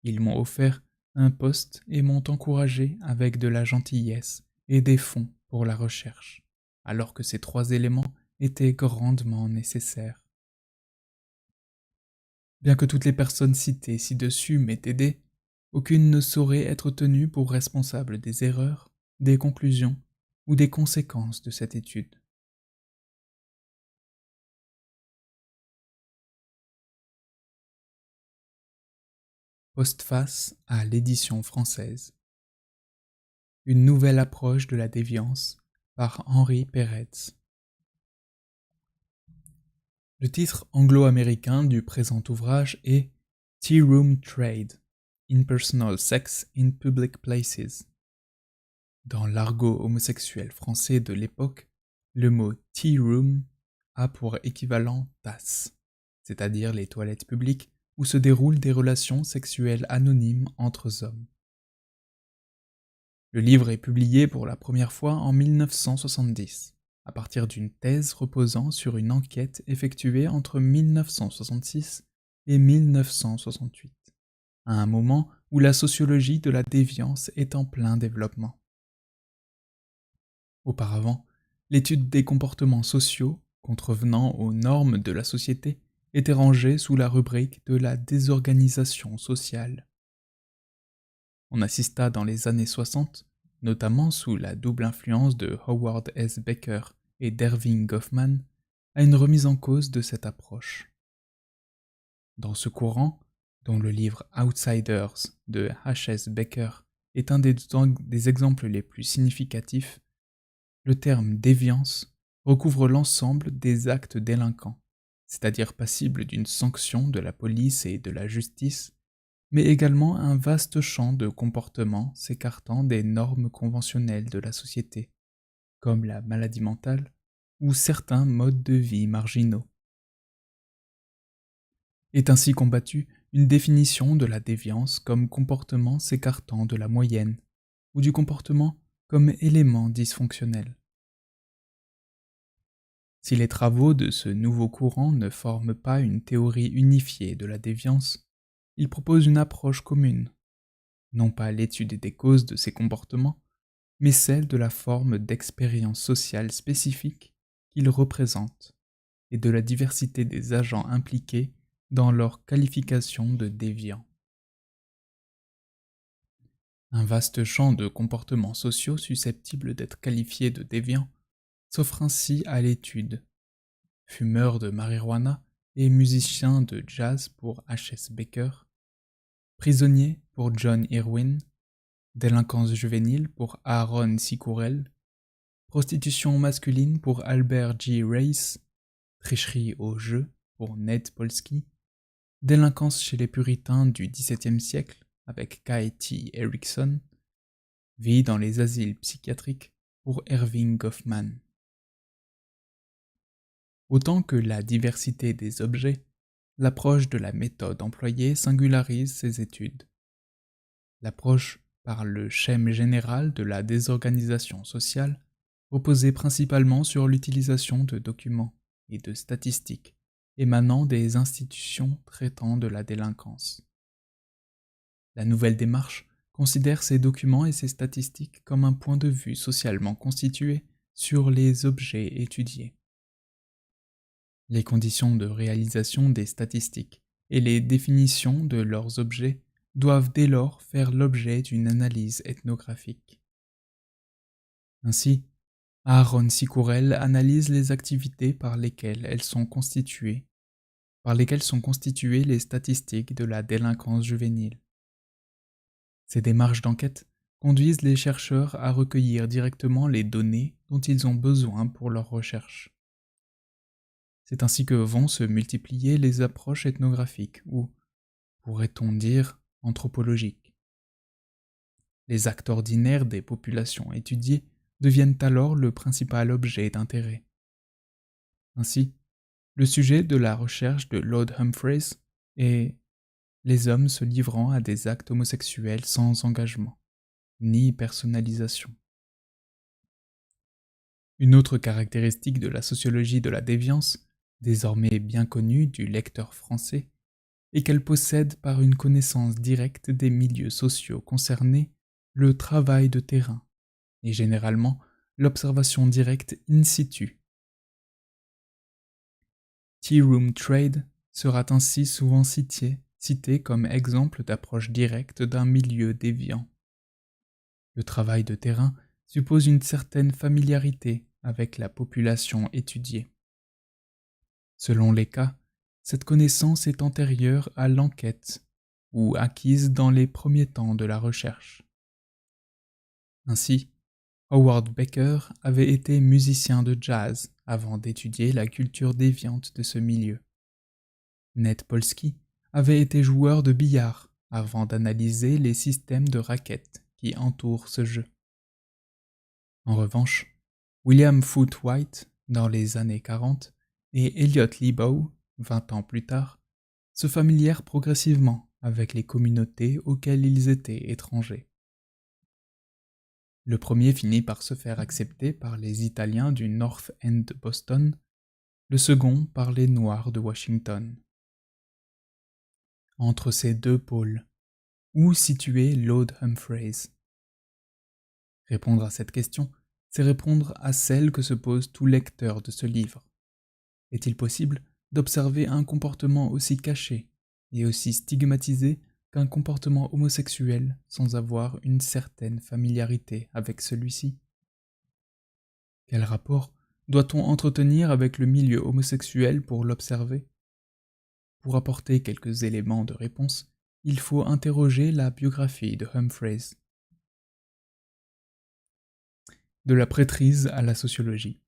Ils m'ont offert un poste et m'ont encouragé avec de la gentillesse et des fonds pour la recherche, alors que ces trois éléments étaient grandement nécessaires. Bien que toutes les personnes citées ci-dessus m'aient aidé, aucune ne saurait être tenue pour responsable des erreurs, des conclusions ou des conséquences de cette étude. Postface à l'édition française. Une nouvelle approche de la déviance par Henri Peretz. Le titre anglo-américain du présent ouvrage est Tea Room Trade, Impersonal Sex in Public Places. Dans l'argot homosexuel français de l'époque, le mot tea room a pour équivalent tasse, c'est-à-dire les toilettes publiques où se déroulent des relations sexuelles anonymes entre hommes. Le livre est publié pour la première fois en 1970, à partir d'une thèse reposant sur une enquête effectuée entre 1966 et 1968, à un moment où la sociologie de la déviance est en plein développement. Auparavant, l'étude des comportements sociaux, contrevenant aux normes de la société, était rangée sous la rubrique de la désorganisation sociale. On assista dans les années 60, notamment sous la double influence de Howard S. Becker et d'Erving Goffman, à une remise en cause de cette approche. Dans ce courant, dont le livre Outsiders de H.S. Becker est un des exemples les plus significatifs, le terme déviance recouvre l'ensemble des actes délinquants, c'est-à-dire passibles d'une sanction de la police et de la justice, mais également un vaste champ de comportements s'écartant des normes conventionnelles de la société, comme la maladie mentale ou certains modes de vie marginaux. Est ainsi combattue une définition de la déviance comme comportement s'écartant de la moyenne, ou du comportement comme élément dysfonctionnel. Si les travaux de ce nouveau courant ne forment pas une théorie unifiée de la déviance, ils proposent une approche commune, non pas l'étude des causes de ces comportements, mais celle de la forme d'expérience sociale spécifique qu'ils représentent et de la diversité des agents impliqués dans leur qualification de déviants. Un vaste champ de comportements sociaux susceptibles d'être qualifiés de déviants s'offre ainsi à l'étude. Fumeur de marijuana et musicien de jazz pour H.S. Becker, prisonnier pour John Irwin, délinquance juvénile pour Aaron Sikourel, prostitution masculine pour Albert G. Race, tricherie au jeu pour Ned Polsky, délinquance chez les puritains du XVIIe siècle avec Kai T. Erickson, vie dans les asiles psychiatriques pour Erving Goffman. Autant que la diversité des objets, l'approche de la méthode employée singularise ces études. L'approche par le schème général de la désorganisation sociale reposait principalement sur l'utilisation de documents et de statistiques émanant des institutions traitant de la délinquance. La nouvelle démarche considère ces documents et ces statistiques comme un point de vue socialement constitué sur les objets étudiés. Les conditions de réalisation des statistiques et les définitions de leurs objets doivent dès lors faire l'objet d'une analyse ethnographique. Ainsi, Aaron Sikourel analyse les activités par lesquelles sont constituées les statistiques de la délinquance juvénile. Ces démarches d'enquête conduisent les chercheurs à recueillir directement les données dont ils ont besoin pour leurs recherches. C'est ainsi que vont se multiplier les approches ethnographiques ou, pourrait-on dire, anthropologiques. Les actes ordinaires des populations étudiées deviennent alors le principal objet d'intérêt. Ainsi, le sujet de la recherche de Lord Humphreys est les hommes se livrant à des actes homosexuels sans engagement, ni personnalisation. Une autre caractéristique de la sociologie de la déviance, désormais bien connue du lecteur français, est qu'elle possède par une connaissance directe des milieux sociaux concernés le travail de terrain, et généralement l'observation directe in situ. Tea Room Trade sera ainsi souvent cité comme exemple d'approche directe d'un milieu déviant. Le travail de terrain suppose une certaine familiarité avec la population étudiée. Selon les cas, cette connaissance est antérieure à l'enquête ou acquise dans les premiers temps de la recherche. Ainsi, Howard Baker avait été musicien de jazz avant d'étudier la culture déviante de ce milieu. Ned Polsky avait été joueur de billard avant d'analyser les systèmes de raquettes qui entourent ce jeu. En revanche, William Foote White, dans les années 40, et Elliot Lebow, 20 ans plus tard, se familièrent progressivement avec les communautés auxquelles ils étaient étrangers. Le premier finit par se faire accepter par les Italiens du North End de Boston, le second par les Noirs de Washington. Entre ces deux pôles, où situait Lord Humphreys? Répondre à cette question, c'est répondre à celle que se pose tout lecteur de ce livre. Est-il possible d'observer un comportement aussi caché et aussi stigmatisé qu'un comportement homosexuel sans avoir une certaine familiarité avec celui-ci? Quel rapport doit-on entretenir avec le milieu homosexuel pour l'observer? Pour apporter quelques éléments de réponse, il faut interroger la biographie de Humphreys. De la prêtrise à la sociologie.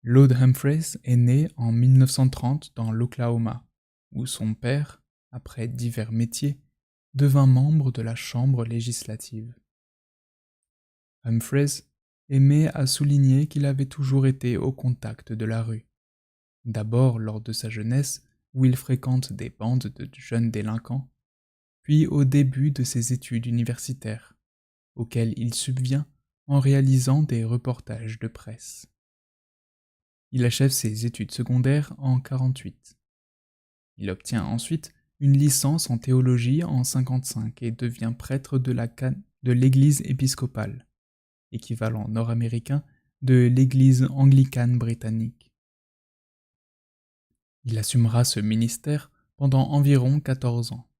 Lord Humphreys est né en 1930 dans l'Oklahoma, où son père, après divers métiers, devint membre de la Chambre législative. Humphreys aimait à souligner qu'il avait toujours été au contact de la rue, d'abord lors de sa jeunesse où il fréquente des bandes de jeunes délinquants, puis au début de ses études universitaires, auxquelles il subvient en réalisant des reportages de presse. Il achève ses études secondaires en 1948. Il obtient ensuite une licence en théologie en 1955 et devient prêtre de l'Église épiscopale, équivalent nord-américain de l'Église anglicane britannique. Il assumera ce ministère pendant environ 14 ans.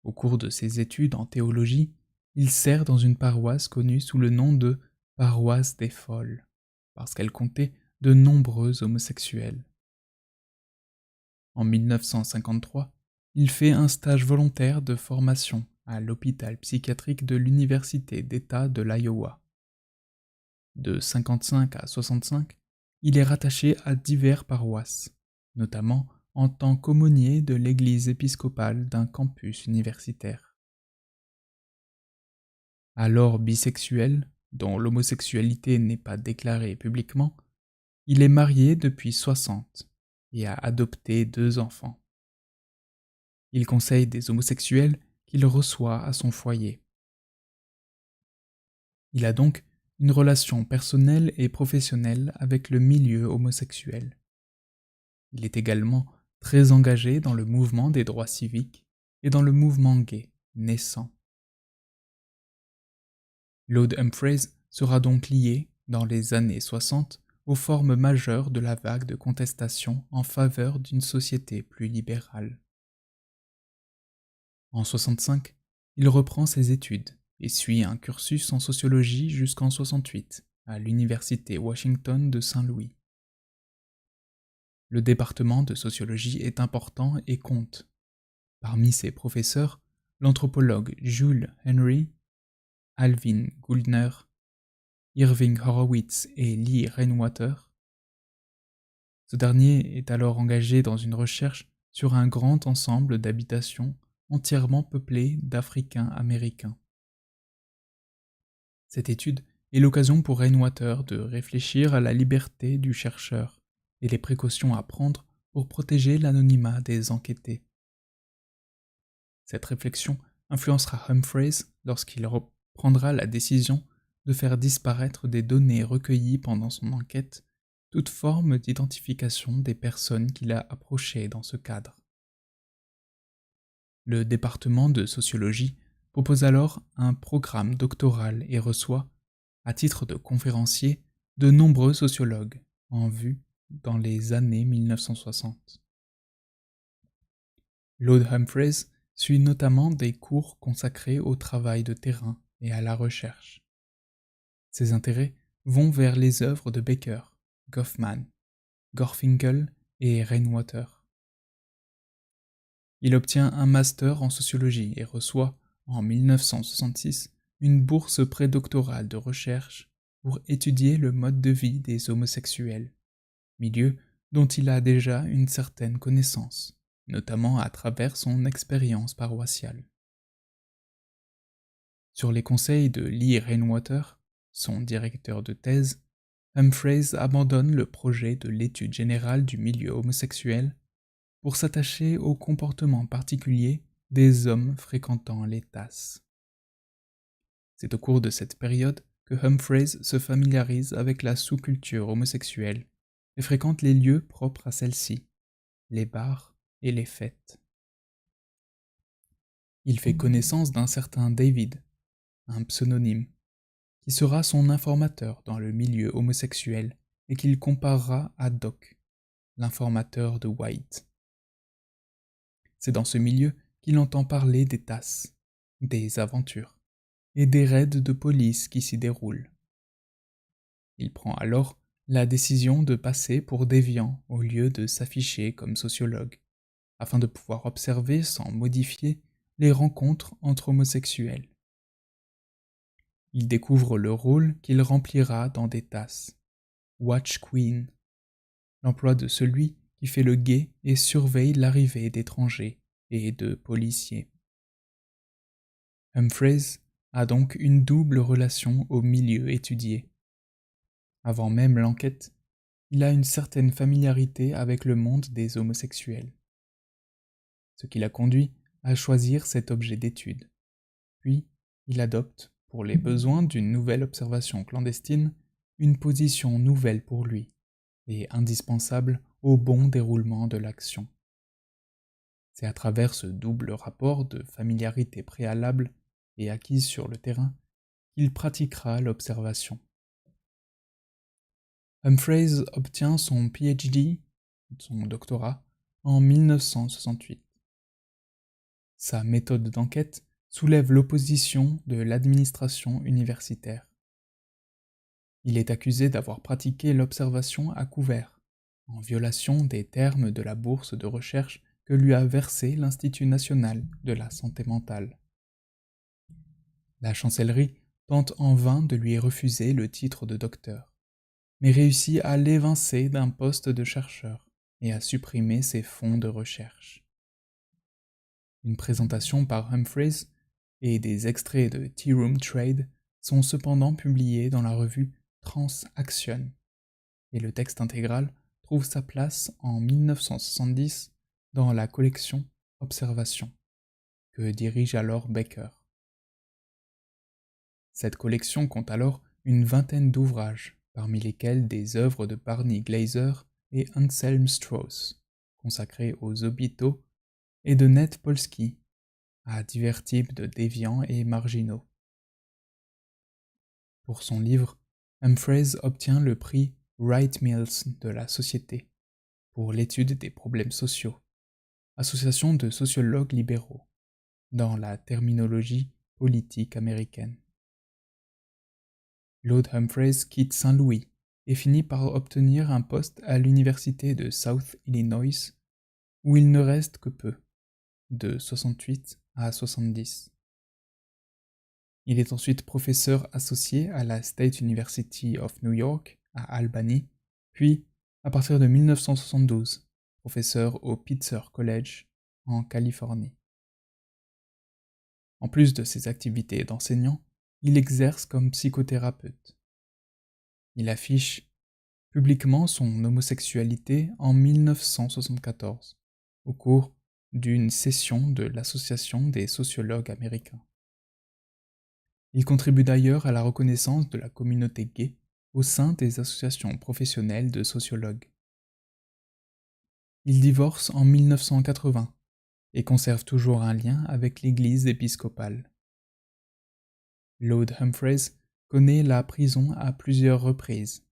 Au cours de ses études en théologie, il sert dans une paroisse connue sous le nom de paroisse des folles, parce qu'elle comptait de nombreux homosexuels. En 1953, il fait un stage volontaire de formation à l'hôpital psychiatrique de l'Université d'État de l'Iowa. De 1955 à 1965, il est rattaché à diverses paroisses, notamment en tant qu'aumônier de l'église épiscopale d'un campus universitaire. Alors bisexuel, dont l'homosexualité n'est pas déclarée publiquement, il est marié depuis 1960 et a adopté 2 enfants. Il conseille des homosexuels qu'il reçoit à son foyer. Il a donc une relation personnelle et professionnelle avec le milieu homosexuel. Il est également très engagé dans le mouvement des droits civiques et dans le mouvement gay naissant. Lord Humphreys sera donc lié, dans les années 60, aux formes majeures de la vague de contestation en faveur d'une société plus libérale. En 1965, il reprend ses études et suit un cursus en sociologie jusqu'en 68 à l'Université Washington de Saint-Louis. Le département de sociologie est important et compte, parmi ses professeurs, l'anthropologue Jules Henry, Alvin Gouldner, Irving Horowitz et Lee Rainwater. Ce dernier est alors engagé dans une recherche sur un grand ensemble d'habitations entièrement peuplées d'Africains-Américains. Cette étude est l'occasion pour Rainwater de réfléchir à la liberté du chercheur et les précautions à prendre pour protéger l'anonymat des enquêtés. Cette réflexion influencera Humphreys lorsqu'il prendra la décision de faire disparaître des données recueillies pendant son enquête toute forme d'identification des personnes qu'il a approchées dans ce cadre. Le département de sociologie propose alors un programme doctoral et reçoit, à titre de conférencier, de nombreux sociologues en vue dans les années 1960. Lord Humphreys suit notamment des cours consacrés au travail de terrain et à la recherche. Ses intérêts vont vers les œuvres de Baker, Goffman, Gorfinkel et Rainwater. Il obtient un master en sociologie et reçoit, en 1966, une bourse prédoctorale de recherche pour étudier le mode de vie des homosexuels, milieu dont il a déjà une certaine connaissance, notamment à travers son expérience paroissiale. Sur les conseils de Lee Rainwater, son directeur de thèse, Humphreys abandonne le projet de l'étude générale du milieu homosexuel pour s'attacher au comportement particulier des hommes fréquentant les tasses. C'est au cours de cette période que Humphreys se familiarise avec la sous-culture homosexuelle et fréquente les lieux propres à celle-ci, les bars et les fêtes. Il fait connaissance d'un certain David, un pseudonyme, qui sera son informateur dans le milieu homosexuel et qu'il comparera à Doc, l'informateur de White. C'est dans ce milieu qu'il entend parler des tasses, des aventures et des raids de police qui s'y déroulent. Il prend alors la décision de passer pour déviant au lieu de s'afficher comme sociologue, afin de pouvoir observer sans modifier les rencontres entre homosexuels. Il découvre le rôle qu'il remplira dans des tasses, Watch Queen, l'emploi de celui qui fait le guet et surveille l'arrivée d'étrangers et de policiers. Humphreys a donc une double relation au milieu étudié. Avant même l'enquête, il a une certaine familiarité avec le monde des homosexuels, ce qui l'a conduit à choisir cet objet d'étude. Puis, il adopte, pour les besoins d'une nouvelle observation clandestine, une position nouvelle pour lui, et indispensable au bon déroulement de l'action. C'est à travers ce double rapport de familiarité préalable et acquise sur le terrain qu'il pratiquera l'observation. Humphreys obtient son PhD, son doctorat, en 1968. Sa méthode d'enquête soulève l'opposition de l'administration universitaire. Il est accusé d'avoir pratiqué l'observation à couvert, en violation des termes de la bourse de recherche que lui a versé l'Institut national de la santé mentale. La chancellerie tente en vain de lui refuser le titre de docteur, mais réussit à l'évincer d'un poste de chercheur et à supprimer ses fonds de recherche. Une présentation par Humphreys et des extraits de Tea Room Trade sont cependant publiés dans la revue Transaction, et le texte intégral trouve sa place en 1970 dans la collection Observation, que dirige alors Baker. Cette collection compte alors une vingtaine d'ouvrages, parmi lesquels des œuvres de Barney Glaser et Anselm Strauss, consacrés aux hôpitaux, et de Ned Polsky, à divers types de déviants et marginaux. Pour son livre, Humphreys obtient le prix Wright Mills de la Société pour l'étude des problèmes sociaux, association de sociologues libéraux, dans la terminologie politique américaine. Lord Humphreys quitte Saint-Louis et finit par obtenir un poste à l'université de South Illinois, où il ne reste que peu, de 68 à 70. Il est ensuite professeur associé à la State University of New York à Albany, puis, à partir de 1972, professeur au Pitzer College en Californie. En plus de ses activités d'enseignant, il exerce comme psychothérapeute. Il affiche publiquement son homosexualité en 1974, au cours d'une session de l'Association des sociologues américains. Il contribue d'ailleurs à la reconnaissance de la communauté gay au sein des associations professionnelles de sociologues. Il divorce en 1980 et conserve toujours un lien avec l'Église épiscopale. Lord Humphreys connaît la prison à plusieurs reprises.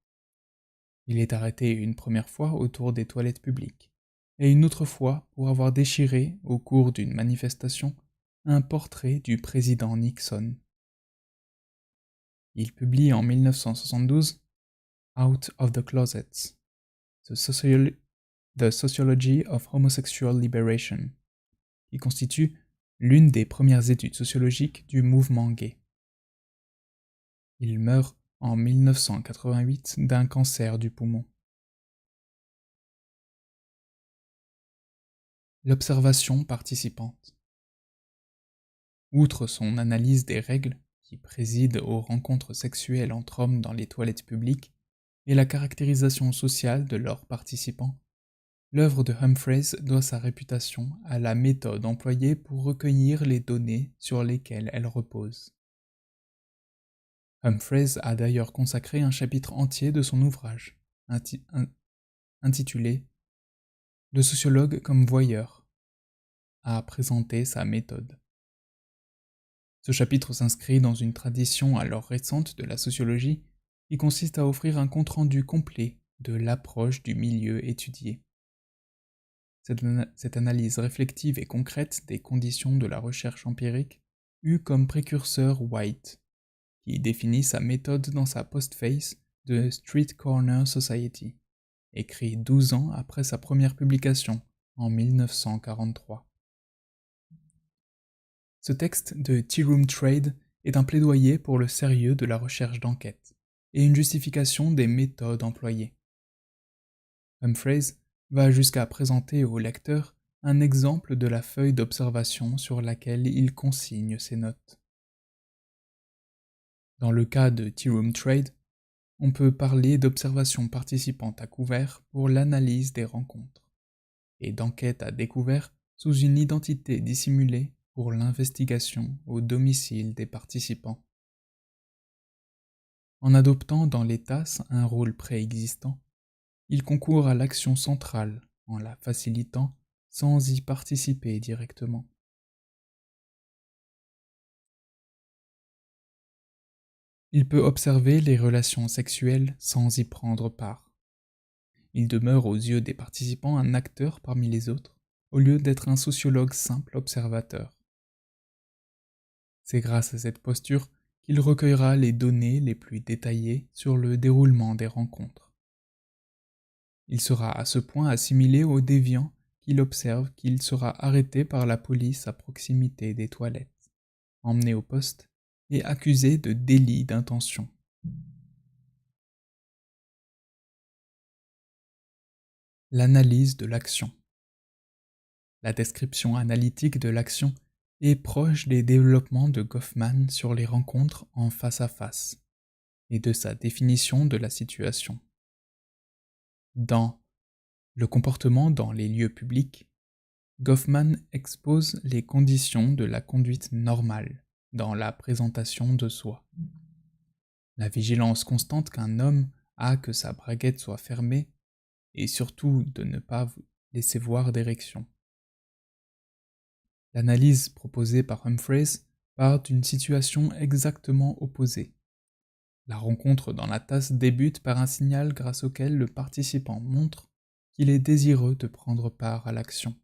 Il est arrêté une première fois autour des toilettes publiques, et une autre fois pour avoir déchiré, au cours d'une manifestation, un portrait du président Nixon. Il publie en 1972 Out of the Closets, The Sociology of Homosexual Liberation, qui constitue l'une des premières études sociologiques du mouvement gay. Il meurt en 1988 d'un cancer du poumon. L'observation participante. Outre son analyse des règles qui président aux rencontres sexuelles entre hommes dans les toilettes publiques et la caractérisation sociale de leurs participants, l'œuvre de Humphreys doit sa réputation à la méthode employée pour recueillir les données sur lesquelles elle repose. Humphreys a d'ailleurs consacré un chapitre entier de son ouvrage, intitulé « Le sociologue comme voyeur », à présenter sa méthode. Ce chapitre s'inscrit dans une tradition alors récente de la sociologie qui consiste à offrir un compte-rendu complet de l'approche du milieu étudié. Cette analyse réflexive et concrète des conditions de la recherche empirique eut comme précurseur White, qui définit sa méthode dans sa postface de Street Corner Society, écrit 12 ans après sa première publication, en 1943. Ce texte de Tea Room Trade est un plaidoyer pour le sérieux de la recherche d'enquête et une justification des méthodes employées. Humphreys va jusqu'à présenter au lecteur un exemple de la feuille d'observation sur laquelle il consigne ses notes. Dans le cas de Tea Room Trade, on peut parler d'observation participante à couvert pour l'analyse des rencontres, et d'enquête à découvert sous une identité dissimulée pour l'investigation au domicile des participants. En adoptant dans les tasses un rôle préexistant, il concourt à l'action centrale en la facilitant sans y participer directement. Il peut observer les relations sexuelles sans y prendre part. Il demeure aux yeux des participants un acteur parmi les autres, au lieu d'être un sociologue simple observateur. C'est grâce à cette posture qu'il recueillera les données les plus détaillées sur le déroulement des rencontres. Il sera à ce point assimilé au déviant qu'il observe qu'il sera arrêté par la police à proximité des toilettes, emmené au poste et accusé de délit d'intention. L'analyse de l'action. La description analytique de l'action est proche des développements de Goffman sur les rencontres en face à face et de sa définition de la situation. Dans Le comportement dans les lieux publics, Goffman expose les conditions de la conduite normale dans la présentation de soi. La vigilance constante qu'un homme a que sa braguette soit fermée et surtout de ne pas laisser voir d'érection. L'analyse proposée par Humphreys part d'une situation exactement opposée. La rencontre dans la tasse débute par un signal grâce auquel le participant montre qu'il est désireux de prendre part à l'action.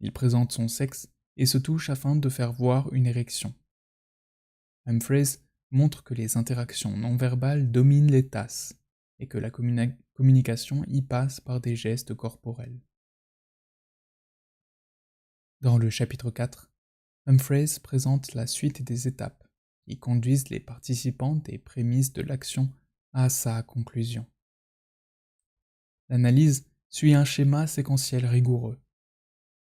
Il présente son sexe et se touchent afin de faire voir une érection. Humphreys montre que les interactions non-verbales dominent les tasses et que la communication y passe par des gestes corporels. Dans le chapitre 4, Humphreys présente la suite des étapes qui conduisent les participants des prémices de l'action à sa conclusion. L'analyse suit un schéma séquentiel rigoureux.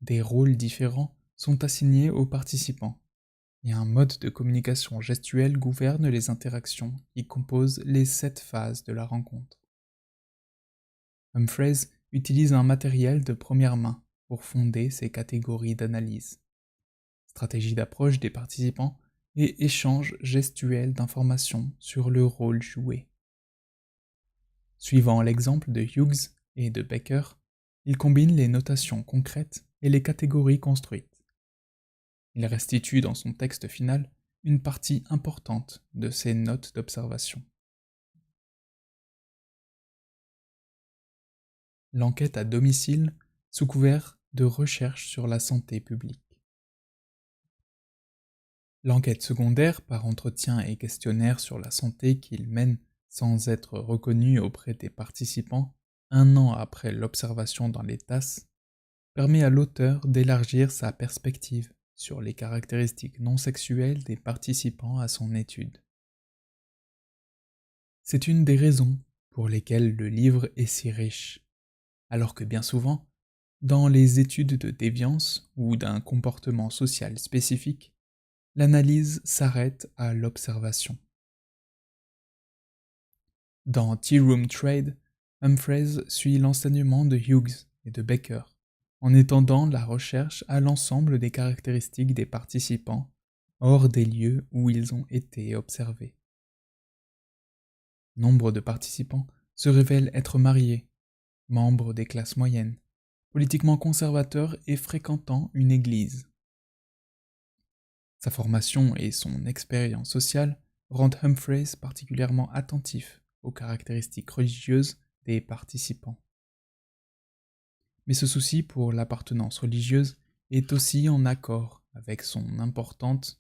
Des rôles différents sont assignés aux participants et un mode de communication gestuelle gouverne les interactions qui composent les 7 phases de la rencontre. Humphreys utilise un matériel de première main pour fonder ces catégories d'analyse. Stratégie d'approche des participants et échange gestuel d'informations sur le rôle joué. Suivant l'exemple de Hughes et de Becker, il combine les notations concrètes et les catégories construites. Il restitue dans son texte final une partie importante de ses notes d'observation. L'enquête à domicile sous couvert de recherche sur la santé publique. L'enquête secondaire par entretien et questionnaire sur la santé qu'il mène sans être reconnu auprès des participants 1 an après l'observation dans les tasses permet à l'auteur d'élargir sa perspective sur les caractéristiques non sexuelles des participants à son étude. C'est une des raisons pour lesquelles le livre est si riche, alors que bien souvent, dans les études de déviance ou d'un comportement social spécifique, l'analyse s'arrête à l'observation. Dans Tea Room Trade, Humphreys suit l'enseignement de Hughes et de Becker, en étendant la recherche à l'ensemble des caractéristiques des participants hors des lieux où ils ont été observés. Nombre de participants se révèlent être mariés, membres des classes moyennes, politiquement conservateurs et fréquentant une église. Sa formation et son expérience sociale rendent Humphreys particulièrement attentif aux caractéristiques religieuses des participants. Mais ce souci pour l'appartenance religieuse est aussi en accord avec son importante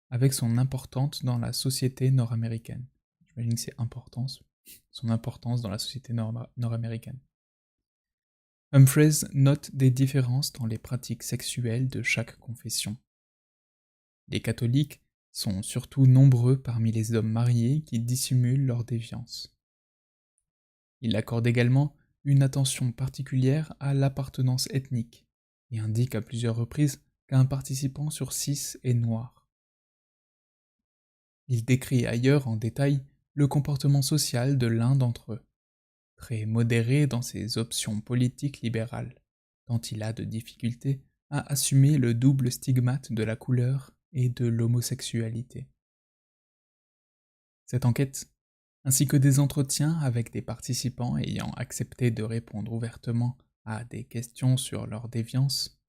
dans la société nord-américaine. J'imagine que c'est son importance dans la société nord-américaine. Humphreys note des différences dans les pratiques sexuelles de chaque confession. Les catholiques sont surtout nombreux parmi les hommes mariés qui dissimulent leur déviance. Il accorde également une attention particulière à l'appartenance ethnique et indique à plusieurs reprises qu'un participant sur 6 est noir. Il décrit ailleurs en détail le comportement social de l'un d'entre eux, très modéré dans ses options politiques libérales, tant il a de difficultés à assumer le double stigmate de la couleur et de l'homosexualité. Cette enquête, ainsi que des entretiens avec des participants ayant accepté de répondre ouvertement à des questions sur leur déviance,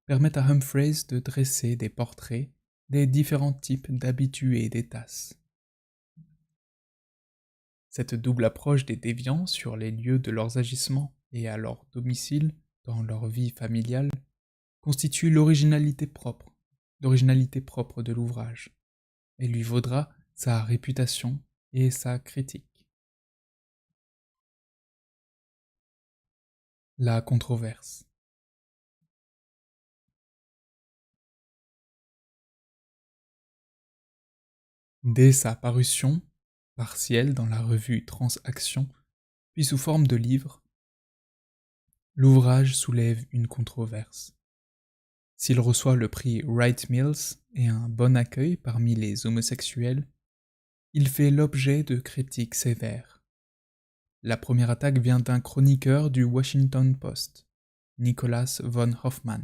permettent à Humphreys de dresser des portraits des différents types d'habitués des tasses. Cette double approche des déviants sur les lieux de leurs agissements et à leur domicile dans leur vie familiale constitue l'originalité propre de l'ouvrage, et lui vaudra sa réputation et sa critique. La controverse. Dès sa parution, partielle dans la revue Transaction, puis sous forme de livre, l'ouvrage soulève une controverse. S'il reçoit le prix Wright Mills et un bon accueil parmi les homosexuels, il fait l'objet de critiques sévères. La première attaque vient d'un chroniqueur du Washington Post, Nicholas von Hoffman,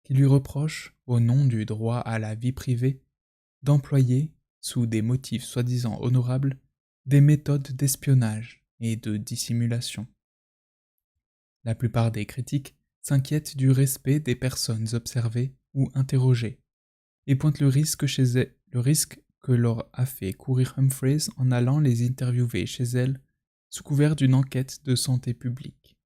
qui lui reproche, au nom du droit à la vie privée, d'employer, sous des motifs soi-disant honorables, des méthodes d'espionnage et de dissimulation. La plupart des critiques s'inquiètent du respect des personnes observées ou interrogées, et pointent le risque que leur a fait courir Humphreys en allant les interviewer chez elles sous couvert d'une enquête de santé publique.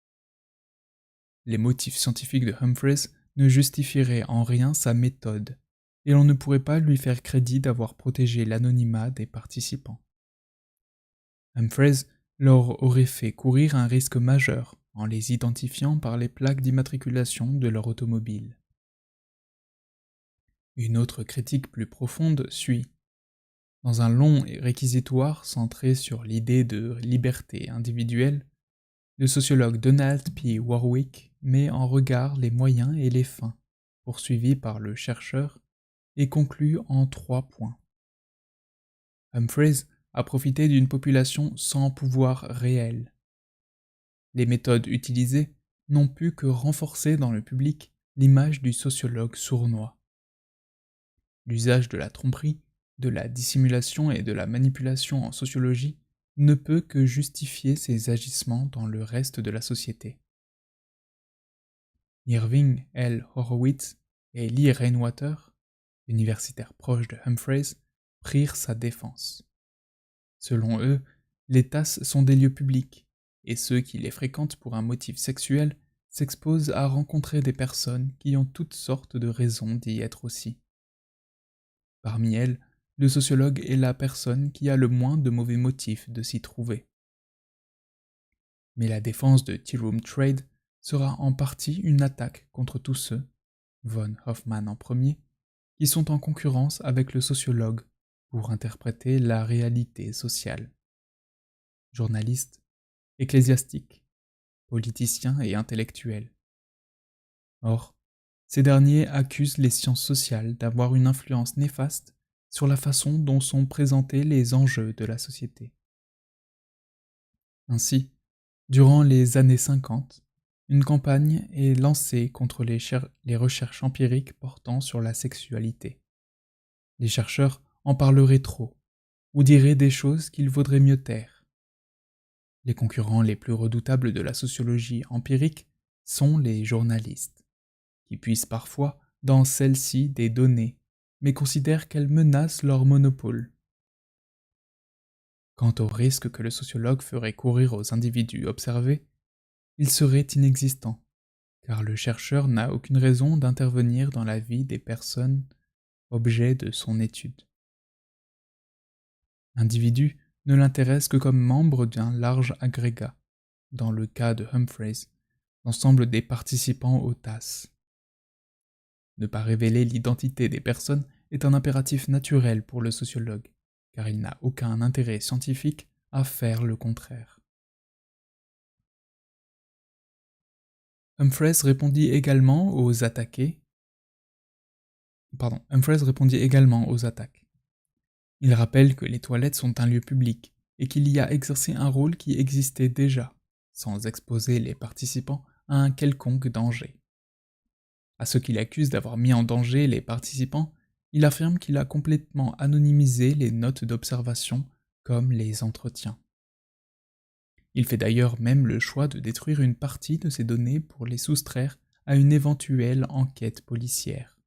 Les motifs scientifiques de Humphreys ne justifierait en rien sa méthode, et l'on ne pourrait pas lui faire crédit d'avoir protégé l'anonymat des participants. Humphreys leur aurait fait courir un risque majeur en les identifiant par les plaques d'immatriculation de leur automobile. Une autre critique plus profonde suit. Dans un long réquisitoire centré sur l'idée de liberté individuelle, le sociologue Donald P. Warwick met en regard les moyens et les fins poursuivis par le chercheur et conclut en 3 points. Humphreys a profité d'une population sans pouvoir réel. Les méthodes utilisées n'ont pu que renforcer dans le public l'image du sociologue sournois. L'usage de la tromperie, de la dissimulation et de la manipulation en sociologie ne peut que justifier ses agissements dans le reste de la société. Irving L. Horowitz et Lee Rainwater, universitaires proches de Humphreys, prirent sa défense. Selon eux, les tasses sont des lieux publics, et ceux qui les fréquentent pour un motif sexuel s'exposent à rencontrer des personnes qui ont toutes sortes de raisons d'y être aussi. Parmi elles, le sociologue est la personne qui a le moins de mauvais motifs de s'y trouver. Mais la défense de Tea Room Trade sera en partie une attaque contre tous ceux, von Hoffmann en premier, qui sont en concurrence avec le sociologue pour interpréter la réalité sociale. Journalistes, ecclésiastiques, politiciens et intellectuels. Or, ces derniers accusent les sciences sociales d'avoir une influence néfaste sur la façon dont sont présentés les enjeux de la société. Ainsi, durant les années 50, une campagne est lancée contre les recherches empiriques portant sur la sexualité. Les chercheurs en parleraient trop, ou diraient des choses qu'il vaudrait mieux taire. Les concurrents les plus redoutables de la sociologie empirique sont les journalistes, qui puisent parfois dans celle-ci des données, mais considèrent qu'elles menacent leur monopole. Quant au risque que le sociologue ferait courir aux individus observés, il serait inexistant, car le chercheur n'a aucune raison d'intervenir dans la vie des personnes objet de son étude. L'individu ne l'intéresse que comme membre d'un large agrégat, dans le cas de Humphreys, l'ensemble des participants aux tasses. Ne pas révéler l'identité des personnes est un impératif naturel pour le sociologue, car il n'a aucun intérêt scientifique à faire le contraire. Humphreys répondit également aux attaques. Il rappelle que les toilettes sont un lieu public et qu'il y a exercé un rôle qui existait déjà, sans exposer les participants à un quelconque danger. À ceux qu'il accuse d'avoir mis en danger les participants, il affirme qu'il a complètement anonymisé les notes d'observation comme les entretiens. Il fait d'ailleurs même le choix de détruire une partie de ces données pour les soustraire à une éventuelle enquête policière.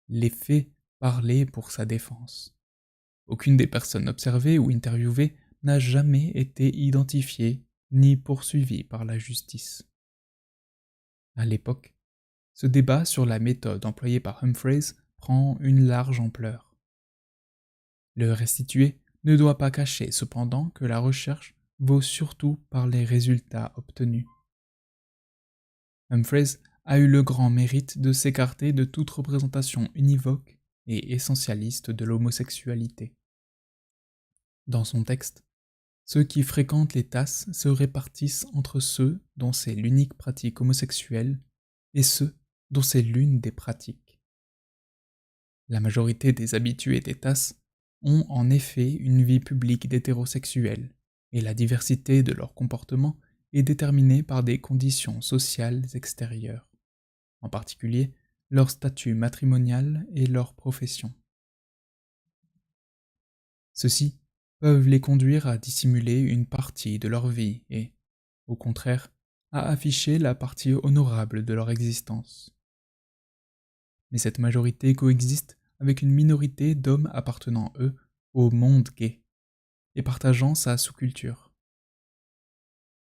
Les faits parlaient pour sa défense. Aucune des personnes observées ou interviewées n'a jamais été identifiée ni poursuivie par la justice. À l'époque, ce débat sur la méthode employée par Humphreys prend une large ampleur. Le restitué ne doit pas cacher cependant que la recherche vaut surtout par les résultats obtenus. Humphreys a eu le grand mérite de s'écarter de toute représentation univoque et essentialiste de l'homosexualité. Dans son texte, ceux qui fréquentent les tasses se répartissent entre ceux dont c'est l'unique pratique homosexuelle et ceux dont c'est l'une des pratiques. La majorité des habitués des tasses ont en effet une vie publique d'hétérosexuels, et la diversité de leur comportement est déterminée par des conditions sociales extérieures, en particulier leur statut matrimonial et leur profession. Ceux-ci peuvent les conduire à dissimuler une partie de leur vie et, au contraire, à afficher la partie honorable de leur existence. Mais cette majorité coexiste avec une minorité d'hommes appartenant, eux, au monde gay, et partageant sa sous-culture.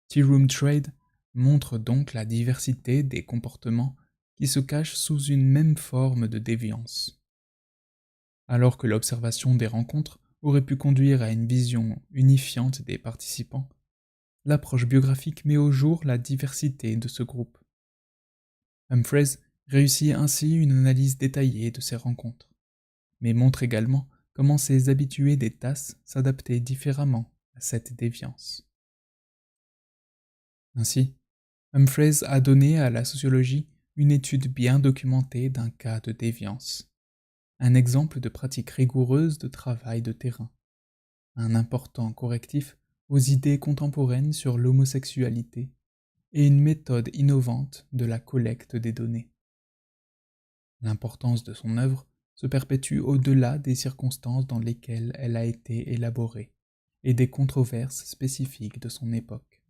Tea Room Trade montre donc la diversité des comportements qui se cachent sous une même forme de déviance. Alors que l'observation des rencontres aurait pu conduire à une vision unifiante des participants, l'approche biographique met au jour la diversité de ce groupe. Humphreys réussit ainsi une analyse détaillée de ces rencontres, mais montre également comment ces habitués des tasses s'adaptaient différemment à cette déviance. Ainsi, Humphreys a donné à la sociologie une étude bien documentée d'un cas de déviance, un exemple de pratique rigoureuse de travail de terrain, un important correctif aux idées contemporaines sur l'homosexualité et une méthode innovante de la collecte des données. L'importance de son œuvre se perpétue au-delà des circonstances dans lesquelles elle a été élaborée et des controverses spécifiques de son époque.